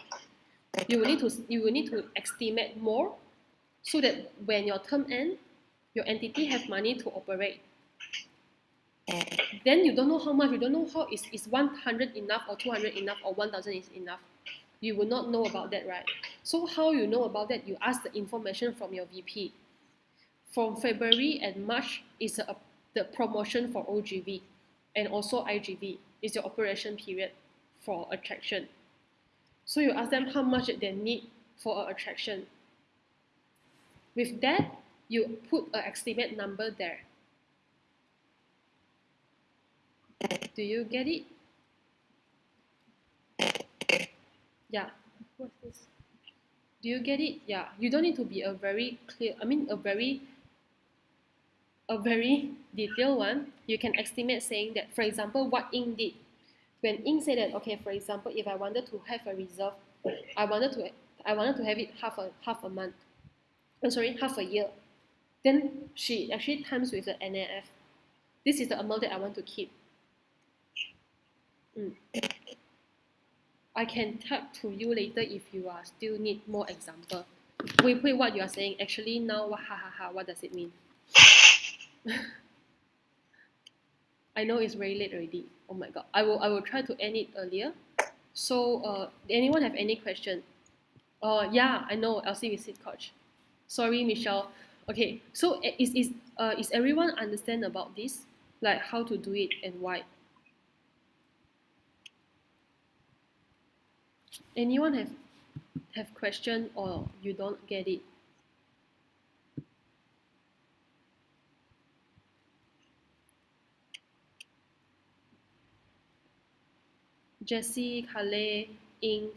You will need to estimate more, so that when your term end, your entity have money to operate. Then you don't know how much. You don't know how is 100 enough or 200 enough or 1,000 is enough. You will not know about that, right? So how you know about that? You ask the information from your VP. From February and March is the promotion for OGV, and also IGV is your operation period for attraction. So you ask them how much they need for an attraction. With that, you put an estimate number there. Do you get it? Yeah. What's this? Do you get it? Yeah. You don't need to be a very clear, a very detailed one. You can estimate saying that, for example, what Ing did. When Ing said that, okay, for example, if I wanted to have a reserve, I wanted to have it half a month. Half a year. Then she actually times with the NAF. This is the amount that I want to keep. I can type to you later if you are still need more example. Wait, what you are saying? Actually, now, what does it mean? I know it's very late already. Oh my god. I will try to end it earlier. So, anyone have any question? Yeah, I know. LC visit coach. Sorry, Michelle. Okay. So, is everyone understand about this? Like how to do it and why? Anyone have question or you don't get it? Jessie, Kale, Ing.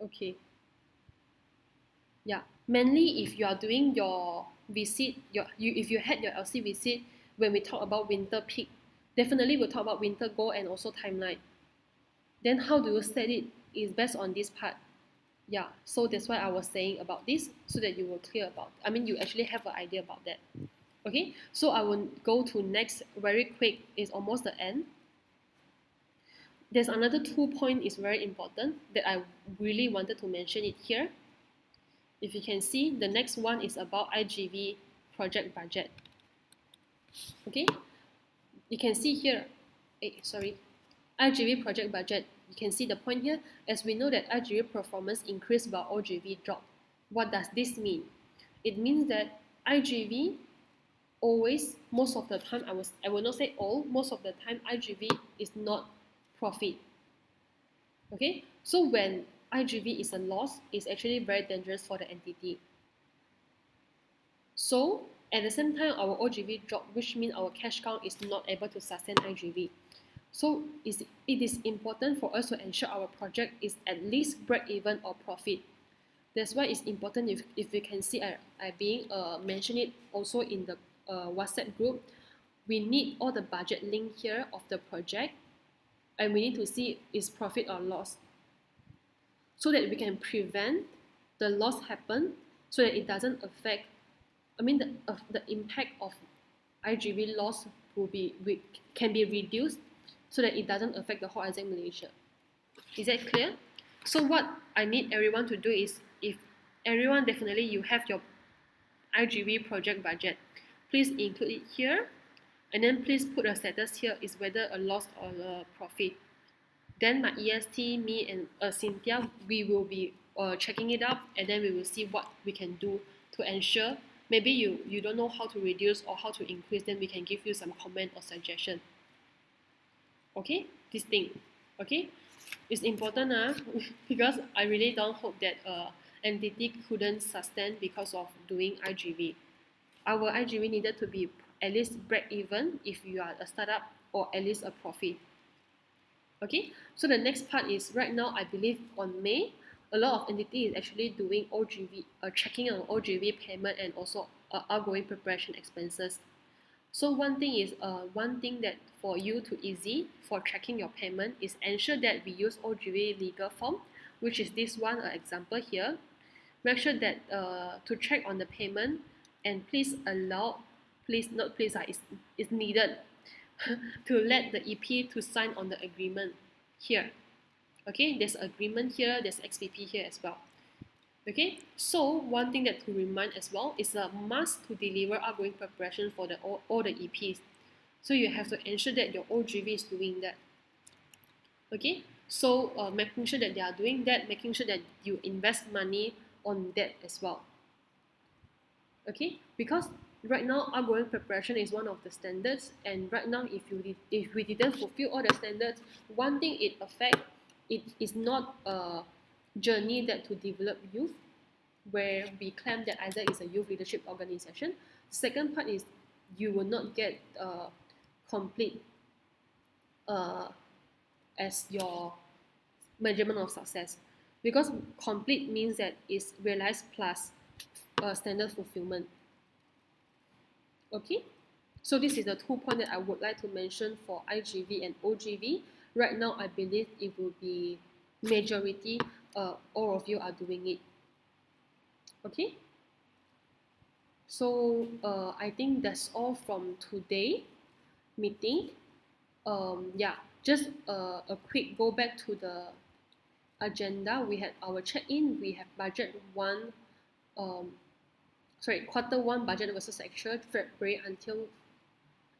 Okay. Yeah. Mainly if you are doing your visit, if you had your LC visit, when we talk about winter peak, definitely we'll talk about winter goal and also timeline. Then how do you set it is based on this part. Yeah, so that's why I was saying about this, so that you were clear about, you actually have an idea about that. Okay, so I will go to next very quick, it's almost the end. There's another 2 point is very important that I really wanted to mention it here. If you can see, the next one is about IGV project budget. Okay, you can see here, IGV project budget. You can see the point here, as we know that IGV performance increased while OGV dropped. What does this mean? It means that IGV always, most of the time, I will not say all, most of the time IGV is not profit. Okay, so when IGV is a loss, it's actually very dangerous for the entity. So at the same time, our OGV dropped, which means our cash count is not able to sustain IGV. So it is important for us to ensure our project is at least break even or profit. That's why it's important if you can see I being mention it also in the WhatsApp group. We need all the budget link here of the project, and we need to see is profit or loss, so that we can prevent the loss happen, so that it doesn't affect. The impact of IGV loss can be reduced, so that it doesn't affect the whole Isaac Malaysia. Is that clear? So what I need everyone to do is, if everyone definitely you have your IGV project budget. Please include it here, and then please put a status here is whether a loss or a profit. Then my EST, me and Cynthia, we will be checking it up, and then we will see what we can do to ensure. Maybe you don't know how to reduce or how to increase, then we can give you some comment or suggestion. Okay, this thing, okay, it's important because I really don't hope that entity couldn't sustain because of doing IGV. Our IGV needed to be at least break even if you are a startup, or at least a profit. Okay, so the next part is right now I believe on May, a lot of entity is actually doing OGV, checking on OGV payment and also outgoing preparation expenses. So one thing that for you to easy for tracking your payment is ensure that we use OGV legal form, which is this one example here. Make sure that to check on the payment, and please allow, please not please is needed to let the EP to sign on the agreement here. Okay, there's agreement here, there's XPP here as well. Okay, so one thing that to remind as well is a must to deliver outgoing preparation for all the EPs. So you have to ensure that your OGV is doing that. Okay, so making sure that they are doing that, making sure that you invest money on that as well. Okay, because right now outgoing preparation is one of the standards, and right now if we didn't fulfill all the standards, one thing it affects, it is not a journey that to develop youth, where we claim that either is a youth leadership organization. The second part is you will not get complete as your measurement of success, because complete means that it's realized plus standard fulfillment. Okay, so this is the 2 points that I would like to mention for IGV and OGV. Right now, I believe it will be majority, all of you are doing it. Okay, so I think that's all from today meeting. Yeah, just a quick go back to the agenda. We had our check-in, we have budget one, quarter one budget versus actual, February until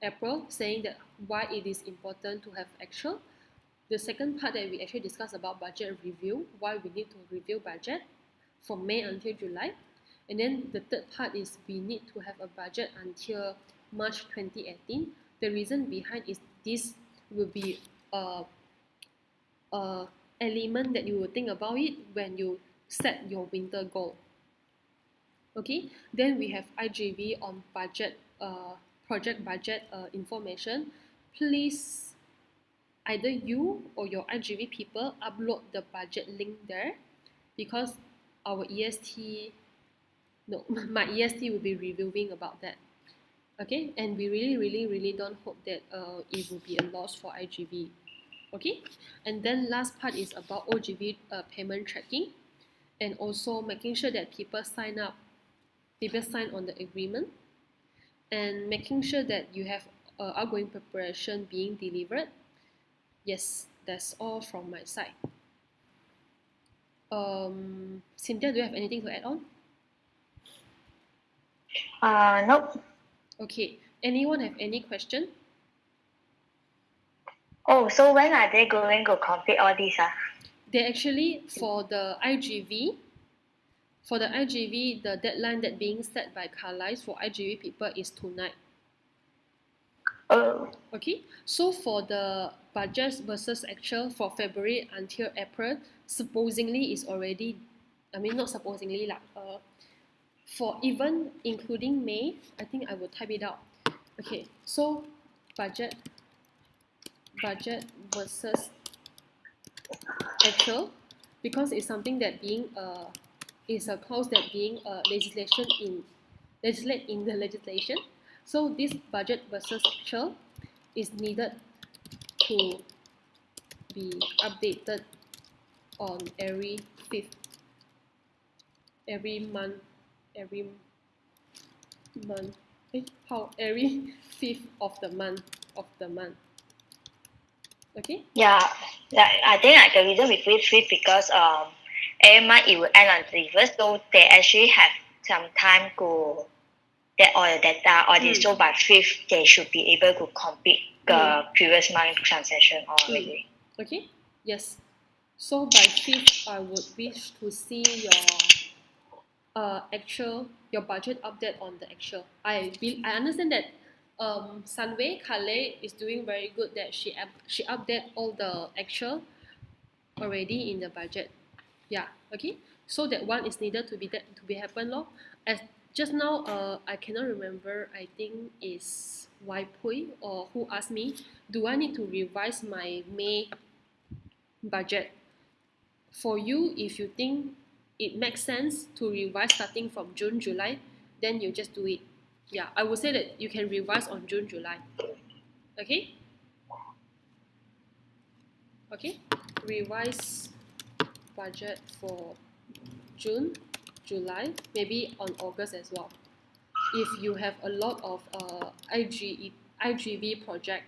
April, saying that why it is important to have actual. The second part that we actually discussed about budget review, why we need to review budget from May until July. And then the third part is we need to have a budget until March 2018. The reason behind is this will be a element that you will think about it when you set your winter goal. Okay, then we have IGV on budget, project budget information. Please, either you or your IGV people upload the budget link there, because our EST, no, my EST will be reviewing about that. Okay, and we really don't hope that it will be a loss for IGV. Okay, and then last part is about OGV payment tracking, and also making sure that people sign on the agreement, and making sure that you have outgoing preparation being delivered. Yes, that's all from my side. Cynthia, do you have anything to add on? Nope. Okay, anyone have any question? Oh, so when are they going to complete all these? They actually, for the IGV, the deadline that being set by Carlisle for IGV people is tonight. Oh. Okay, so for the budget versus actual for February until April, supposedly is already, I mean not supposedly like for even including May, I think I will type it out. Okay, so budget versus actual, because it's something that being is a clause that being legislate in the legislation. So this budget versus actual is needed to be updated on every month. Every 5th of the month. Okay? Yeah, I think like the reason we put 5th because every month it will end on the 1st, so they actually have some time to that all the data audit. So by 5th, they should be able to complete the previous month transaction already. Okay. Yes. So by 5th, I would wish to see your budget update on the actual. I understand that Sunway Kale is doing very good that she update all the actual already in the budget. Yeah, okay. So that one is needed to be happen lor. As just now, I cannot remember. I think is Wai Pui or who asked me, do I need to revise my May budget? For you, if you think it makes sense to revise starting from June, July, then you just do it. Yeah, I would say that you can revise on June, July. Okay? Okay, revise budget for June, July, maybe on August as well. If you have a lot of IGV project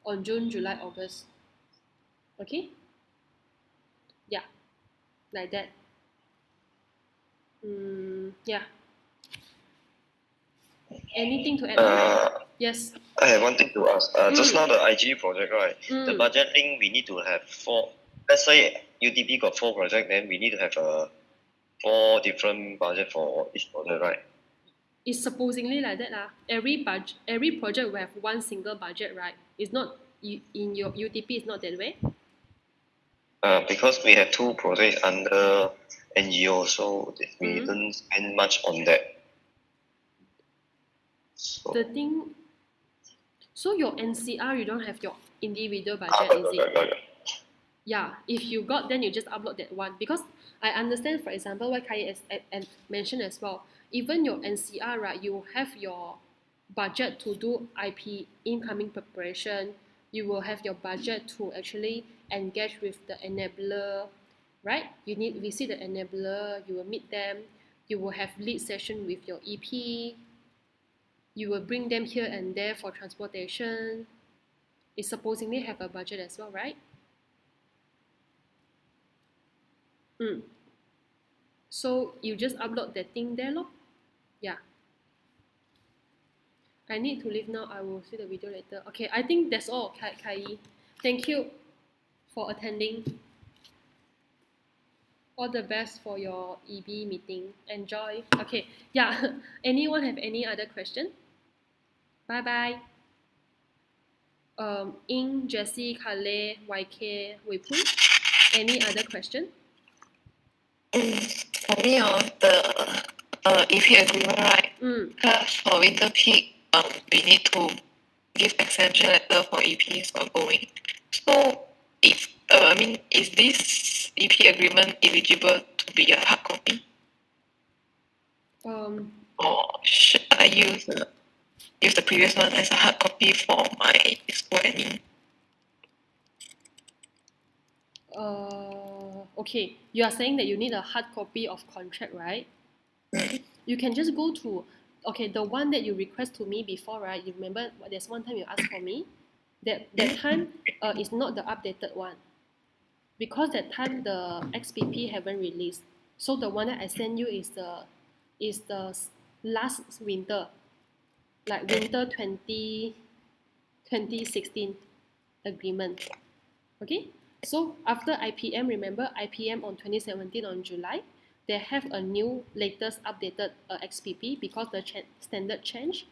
on June, July, August. Okay? Yeah, like that. Yeah. Anything to add? Yes. I have one thing to ask. Just now the IG project, right? The budgeting we need to have 4. Let's say UTP got 4 projects, then we need to have 4 different budget for each project, right? It's supposedly like that lah. Every project will have one single budget, right? It's not in your UTP. It's not that way. Because we have 2 projects under NGO, so we don't spend much on that. So your NCR, you don't have your individual budget, is it? Yeah, if you got, then you just upload that one. Because I understand, for example, what Kai has mentioned as well, even your NCR, right, you have your budget to do IP incoming preparation, you will have your budget to actually engage with the enabler, right? You need to visit the enabler, you will meet them, you will have lead session with your EP, you will bring them here and there for transportation. It supposedly have a budget as well, right? So you just upload that thing there lor. Yeah. I need to leave now. I will see the video later. Okay, I think that's all, Kai. Thank you for attending. All the best for your EB meeting. Enjoy. Okay, yeah. Anyone have any other question? Bye-bye. Ing, Jessie, Kale, YK, Weipun. Any other question? For me, the EP agreement, right? Because for winter peak, we need to give exemption letter for EPs ongoing. So, if is this EP agreement eligible to be a hard copy? Or should I use the previous one as a hard copy for my school admin? Okay, you are saying that you need a hard copy of contract, right? You can just go to, the one that you request to me before, right? You remember there's one time you asked for me? That time is not the updated one. Because that time the XPP haven't released. So the one that I send you is the last winter. Like winter 2016 agreement. Okay? So after IPM, remember IPM on 2017 on July, they have a new latest updated XPP because the standard changed.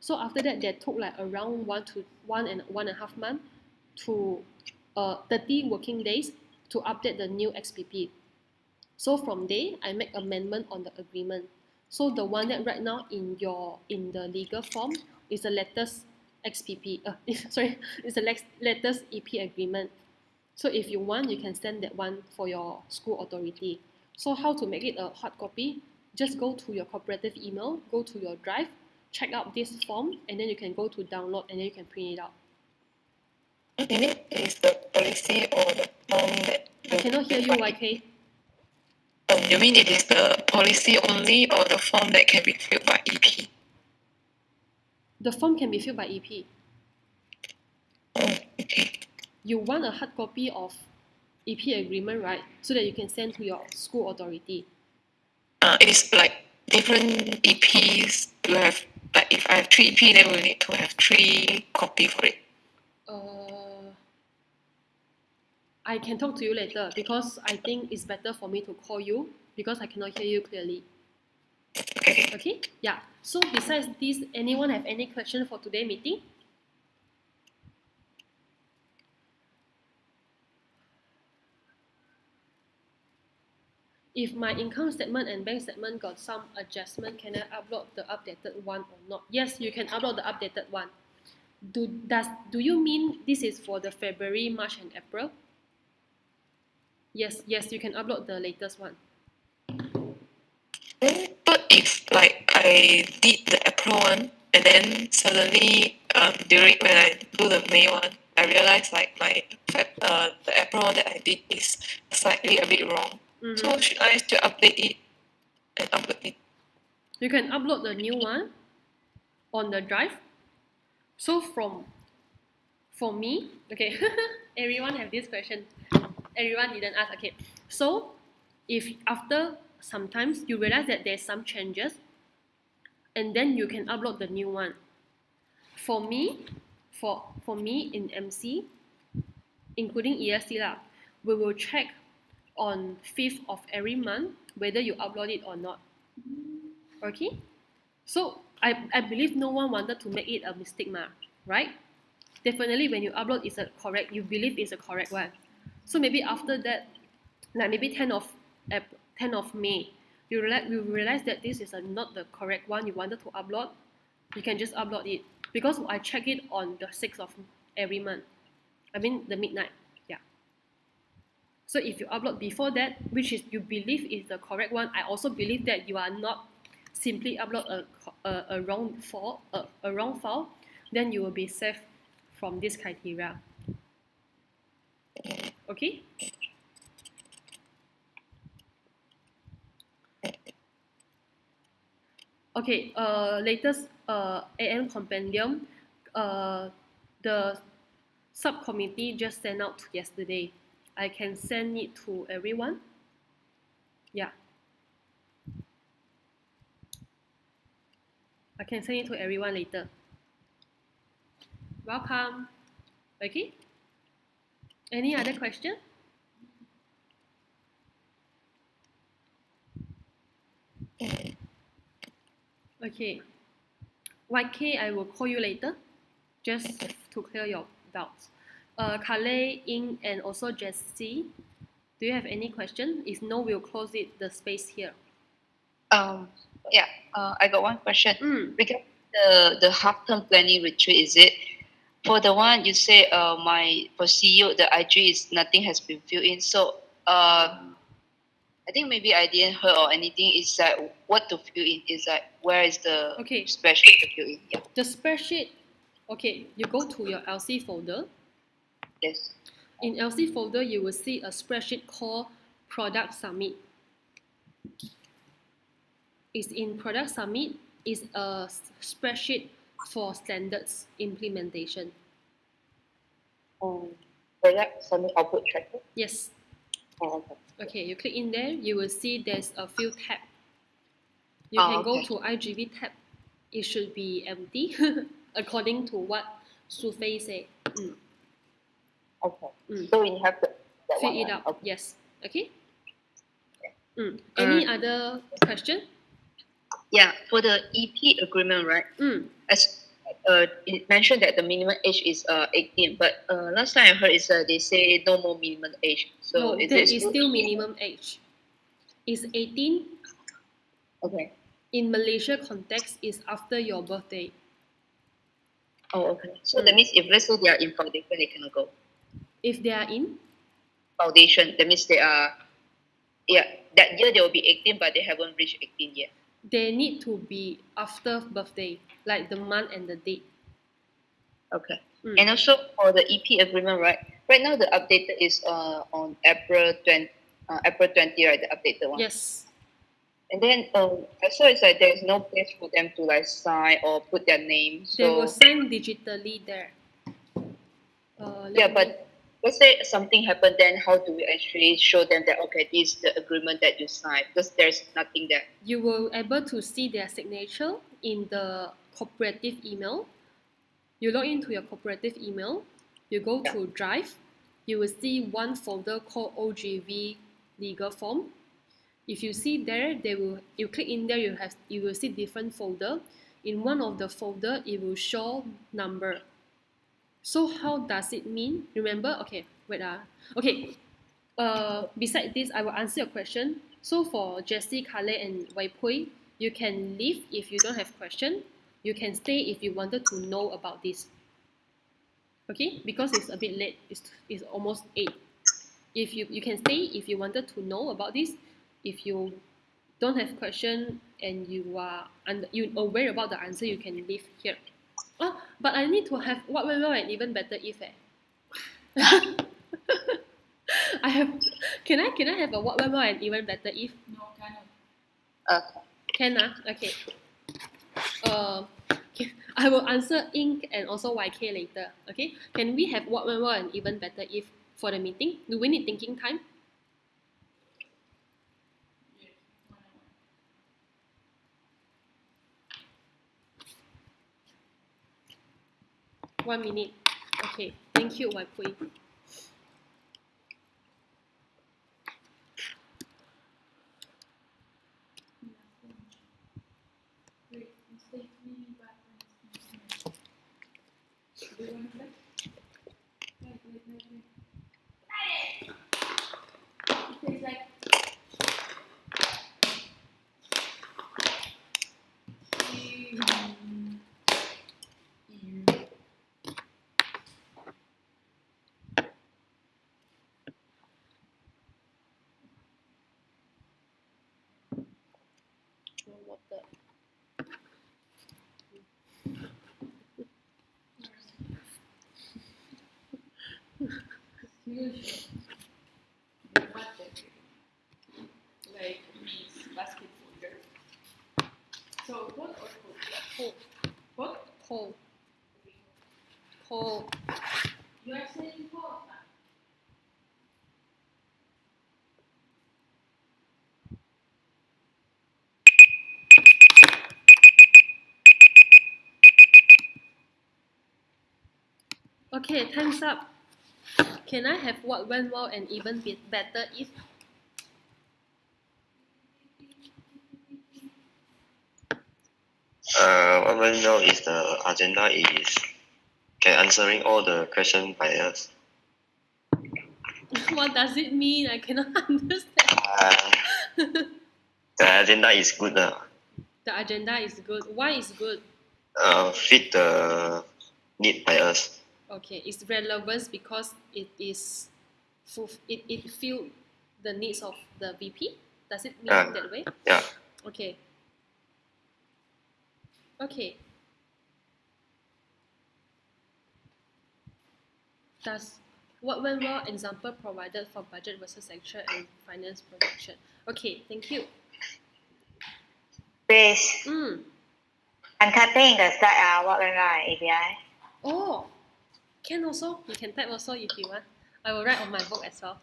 So after that, they took like around 1.5 months to 30 working days to update the new XPP. So from there, I make amendment on the agreement. So the one that right now in the legal form is the latest XPP. It's the latest EP agreement. So if you want, you can send that one for your school authority. So how to make it a hard copy? Just go to your cooperative email, go to your drive, check out this form, and then you can go to download and then you can print it out. Okay, is the policy or the form that... I cannot hear you, YK. You mean it is the policy only or the form that can be filled by EP? The form can be filled by EP. Oh, okay. You want a hard copy of EP agreement, right? So that you can send to your school authority. It is like different EPs to have, like if I have 3 EP, then we need to have 3 copy for it. I can talk to you later because I think it's better for me to call you because I cannot hear you clearly. Okay. Okay? Yeah. So besides this, anyone have any question for today's meeting? If my income statement and bank statement got some adjustment, can I upload the updated one or not? Yes, you can upload the updated one. Do you mean this is for the February, March, and April? Yes, you can upload the latest one. But if like I did the April one and then suddenly during when I do the May one, I realized like the April one that I did is slightly a bit wrong. So should I still update it and upload it? You can upload the new one on the drive. So for me, okay, everyone have this question. Everyone didn't ask. Okay, so if after sometimes you realize that there's some changes, and then you can upload the new one. For me in MC, including ESC lah, we will check on 5th of every month whether you upload it or not. Okay, so I believe no one wanted to make it a mistake, right? Definitely when you upload it's a correct, you believe it's a correct one. So maybe after that, like maybe 10th of May, you realize that this is not the correct one you wanted to upload, you can just upload it. Because I check it on the 6th of every month. I mean the midnight, yeah. So if you upload before that, which is you believe is the correct one, I also believe that you are not simply upload a wrong file, then you will be safe from this criteria. Okay? Okay, latest AM compendium, the subcommittee just sent out yesterday. I can send it to everyone. Yeah. I can send it to everyone later. Welcome. Okay? Any other question? Okay. YK, I will call you later, just to clear your doubts. Kale, Ying, and also Jessie, do you have any question? If no, we'll close it, the space here. Yeah. I got one question. Because the half-term planning retreat, is it for the one you say for CEO the IG is nothing has been filled in. So I think maybe I didn't hear or anything. Is that what to fill in? Is that where is the spreadsheet to fill in? Yeah. The spreadsheet. Okay, you go to your LC folder. Yes. In LC folder, you will see a spreadsheet called Product Summit. It's in Product Summit. Is a spreadsheet for standards implementation. Product Summit output tracker? Yes. Oh, okay. Okay, you click in there, you will see there's a few tabs. You can go to IGV tab. It should be empty, according to what Su Fei said. Okay. So we have to fill it up. Okay. Yes. Okay. Any other question? Yeah, for the EP agreement, right? As it mentioned that the minimum age is 18, but last time I heard is they say no more minimum age. So no, there is still minimum age. It's 18. Okay. In Malaysia context, is after your birthday. Oh, okay. So that means if let's say they are in foundation, they cannot go. If they are in foundation, that means they are, that year they will be 18, but they haven't reached 18 yet. They need to be after birthday, like the month and the date. Okay. And also for the EP agreement, right? Right now the updated is on April 20, right? The updated one. Yes. And then I saw it's like there is no place for them to like sign or put their name. So they will sign digitally there. but let's say something happened, then how do we actually show them that okay, this is the agreement that you signed? Because there's nothing there. You will able to see their signature in the cooperative email. You log into your cooperative email. You go to Drive. You will see one folder called OGV legal form. If you see there, you click in there. You will see different folder. In one of the folder, it will show number. So how does it mean? Remember? Okay, wait. Okay. Beside this, I will answer your question. So for Jessie, Kale, and Waipui, you can leave if you don't have question. You can stay if you wanted to know about this. Okay, because it's a bit late. It's almost 8. If you can stay if you wanted to know about this. If you don't have question and you are aware about the answer, you can leave here. Oh, but I need to have what went wrong and even better if. I have. Can I have a what went wrong and even better if? No, cannot. Can okay. I will answer ink and also YK later. Okay. Can we have what went wrong and even better if for the meeting? Do we need thinking time? Yes, 1 hour. 1 minute. Okay. Thank you, Waipui. Wait, mistakenly back when do you want to play? Wait. It tastes like Water. huge. Like these basket folder. So hot or cold? Cold. Hot? Cold. Cold. You are saying hot. Okay, time's up. Can I have what went well and even better if? What went well is the agenda is answering all the questions by us. What does it mean? I cannot understand. The agenda is good. The agenda is good. Why is good? Fit the need by us. Okay, it's relevant because it is it fill the needs of the VP. Does it mean that way? Yeah. Okay. Okay. Does what went well example provided for budget versus actual and finance projection? Okay, thank you. Please. I'm typing in the slide. What went wrong and API? Oh, can also. You can type also if you want. I will write on my book as well.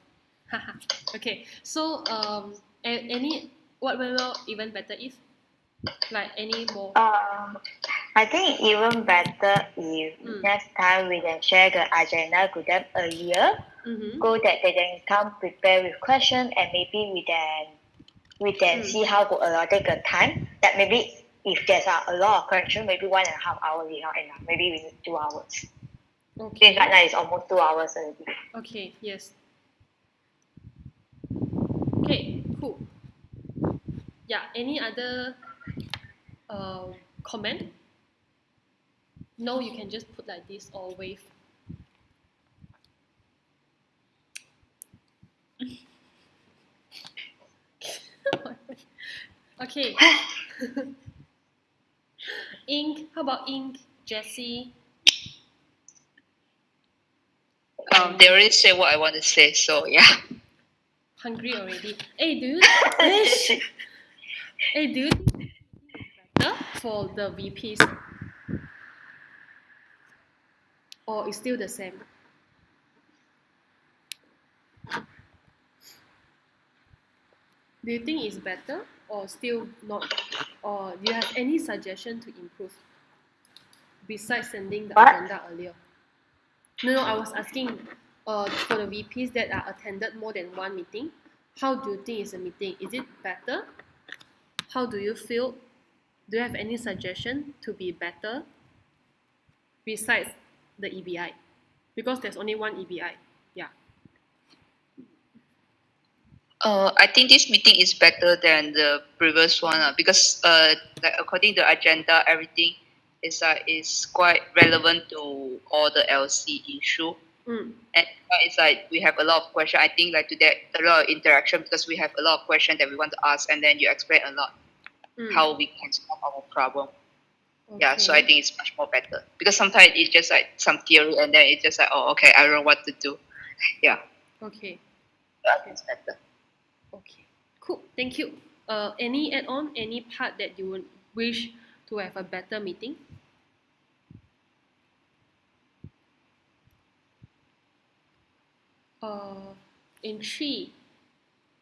Okay. So any what went well even better if like any more. I think even better if next time we can share the agenda to them earlier, so that they can come prepared with questions and maybe we can see how to allocate the time. That maybe if there's a lot of questions, maybe 1.5 hours is not enough. Maybe we need 2 hours. Okay. Since right now it's almost 2 hours already. Okay. Yes. Okay. Cool. Yeah. Any other comment? No, you can just put like this or wave. Okay. Ink. How about Ink? Jessie? They already say what I want to say, so yeah. Hungry already. Hey, do you? Hey, do you think it's better for the VPs? Or it's still the same? Do you think it's better or still not? Or do you have any suggestion to improve besides sending the What? agenda earlier? No, I was asking for the VPs that are attended more than one meeting, how do you think is the meeting? Is it better? How do you feel? Do you have any suggestion to be better besides the EBI? Because there's only one EBI. Yeah. I think this meeting is better than the previous one because like according to the agenda, everything is quite relevant to all the LC issue. And it's like we have a lot of questions. I think like today a lot of interaction because we have a lot of questions that we want to ask, and then you explain a lot how we can solve our problem. Okay. Yeah, so I think it's much more better because sometimes it's just like some theory, and then it's just like, oh, okay, I don't know what to do. Yeah, Okay. so I think it's better. Okay. Cool. Thank you. Any add-on, any part that you would wish to have a better meeting? In 3,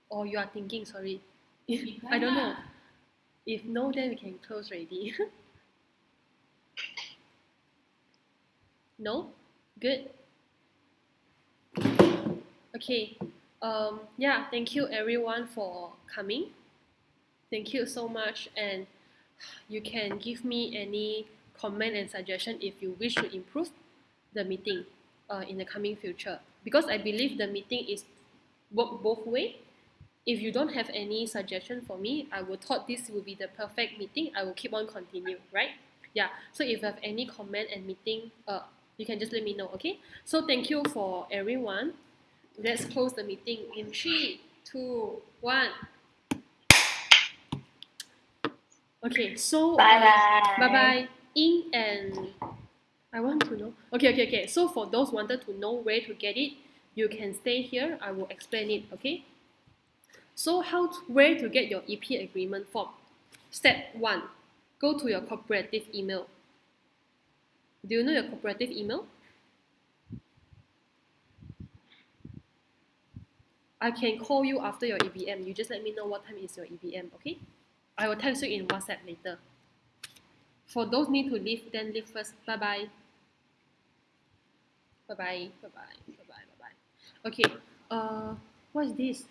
or you are thinking, sorry. I don't know. If no, then we can close already. No? Good. Okay. Yeah, thank you everyone for coming. Thank you so much, and you can give me any comment and suggestion if you wish to improve the meeting in the coming future, because I believe the meeting is work both way. If you don't have any suggestion for me, I would thought this will be the perfect meeting. I will keep on continue, right? Yeah, so if you have any comment and meeting, you can just let me know, okay? So thank you for everyone. Let's close the meeting in 3, 2, 1. Okay, so Bye-bye. bye-bye. Ying and I want to know. Okay. So for those wanted to know where to get it, you can stay here. I will explain it, okay? So where to get your EP agreement form? Step 1, go to your cooperative email. Do you know your cooperative email? I can call you after your EBM. You just let me know what time is your EBM, okay? I will text you in WhatsApp later. For those need to leave, then leave first. Bye-bye. Bye-bye. Okay. What is this?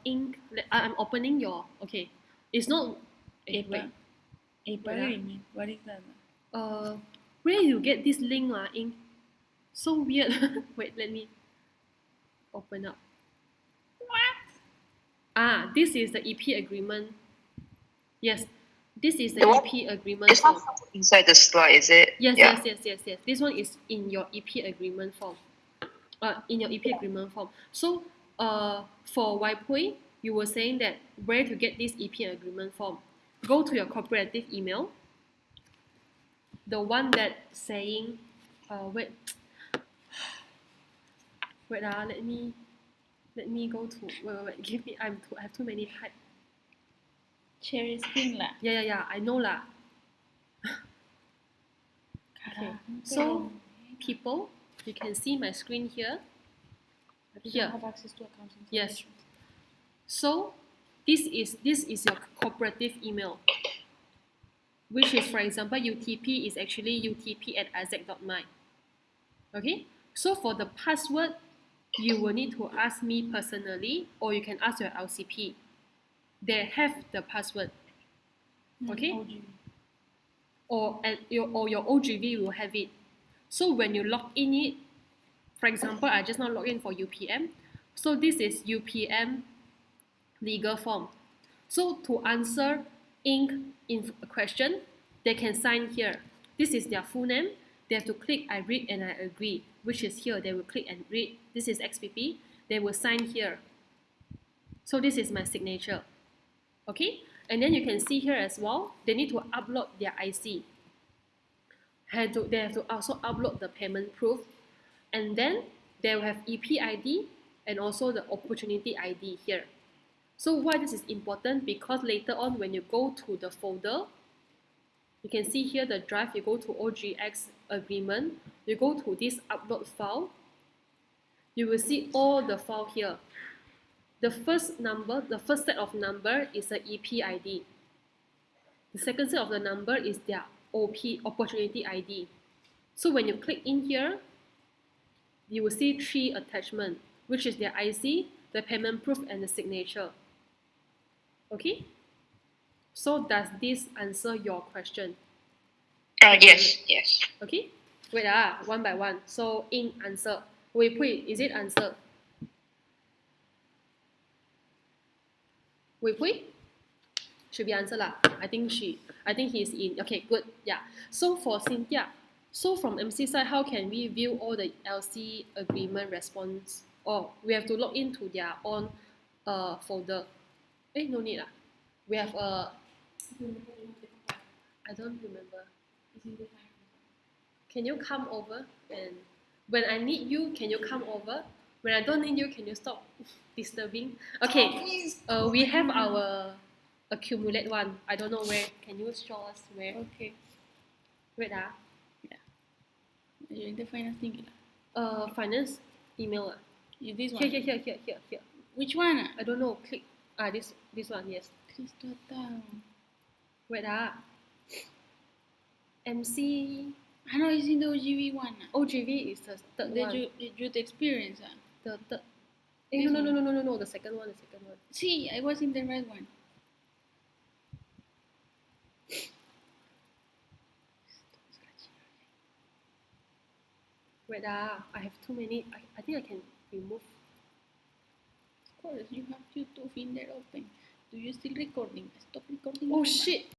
Ink. I'm opening your. Okay. It's not. April. April, Yeah. you mean? What is that? Where you get this link, Ink? So weird. Wait, let me open up. This is the EP agreement. Yes, this is the The one- EP agreement It's form. not inside the slide, is it? Yes. Yeah. This one is in your EP agreement form. In your EP agreement form. So, for Waipui, you were saying that where to get this EP agreement form? Go to your cooperative email. The one that saying, wait. Wait, let me go to, wait, give me, I have too many type. Share screen lah. Yeah, I know lah. Okay, so people, you can see my screen here. Here. Have access to accounts Yes. So this is your cooperative email, which is, for example, UTP is actually utp@isaac.my. Okay, so for the password, you will need to ask me personally, or you can ask your LCP. They have the password. Okay, or your OGV will have it. So when you log in it, for example, I just now log in for UPM. So this is UPM legal form. So to answer Ink in a question, they can sign here. This is their full name. They have to click I read and I agree, which is here. They will click and read. This is XPP. They will sign here. So this is my signature. Okay, and then you can see here as well, they need to upload their IC. They have to also upload the payment proof, and then they will have EP ID and also the opportunity ID here. So why this is important? Because later on when you go to the folder, you can see here the drive, you go to OGX agreement, you go to this upload file, you will see all the file here. the first set of number is the EP ID. The second set of the number is their OP, opportunity ID. So when you click in here, you will see 3 attachments, which is their IC, the payment proof, and the signature. Okay? So does this answer your question? Yes. Okay? Wait, one by one. So in answer. Wei Pui, is it answer? Wei Pui? Should be answer lah. I think he's in. Okay, good. Yeah. So for Cynthia, so from MC side, how can we view all the LC agreement response? Or we have to log into their own folder. No need lah. We have a. I don't remember. Can you come over, and when I need you, can you come over? When I don't need you, can you stop disturbing? Okay. We have our accumulate one. I don't know where. Can you show us where? Okay. Wait Yung the finance thing. Finance email. Is this one? Here. Which one? I don't know. Click. This one. Yes. Crystal Town. Wait MC. I know it's in the OGV one. OGV is the third one. The youth experience. The third. No. The second one. See, I was in the right one. Wait I have too many. I think I can remove. Of course, you have YouTube in there open. Do you still recording? Stop recording. Oh now. shit.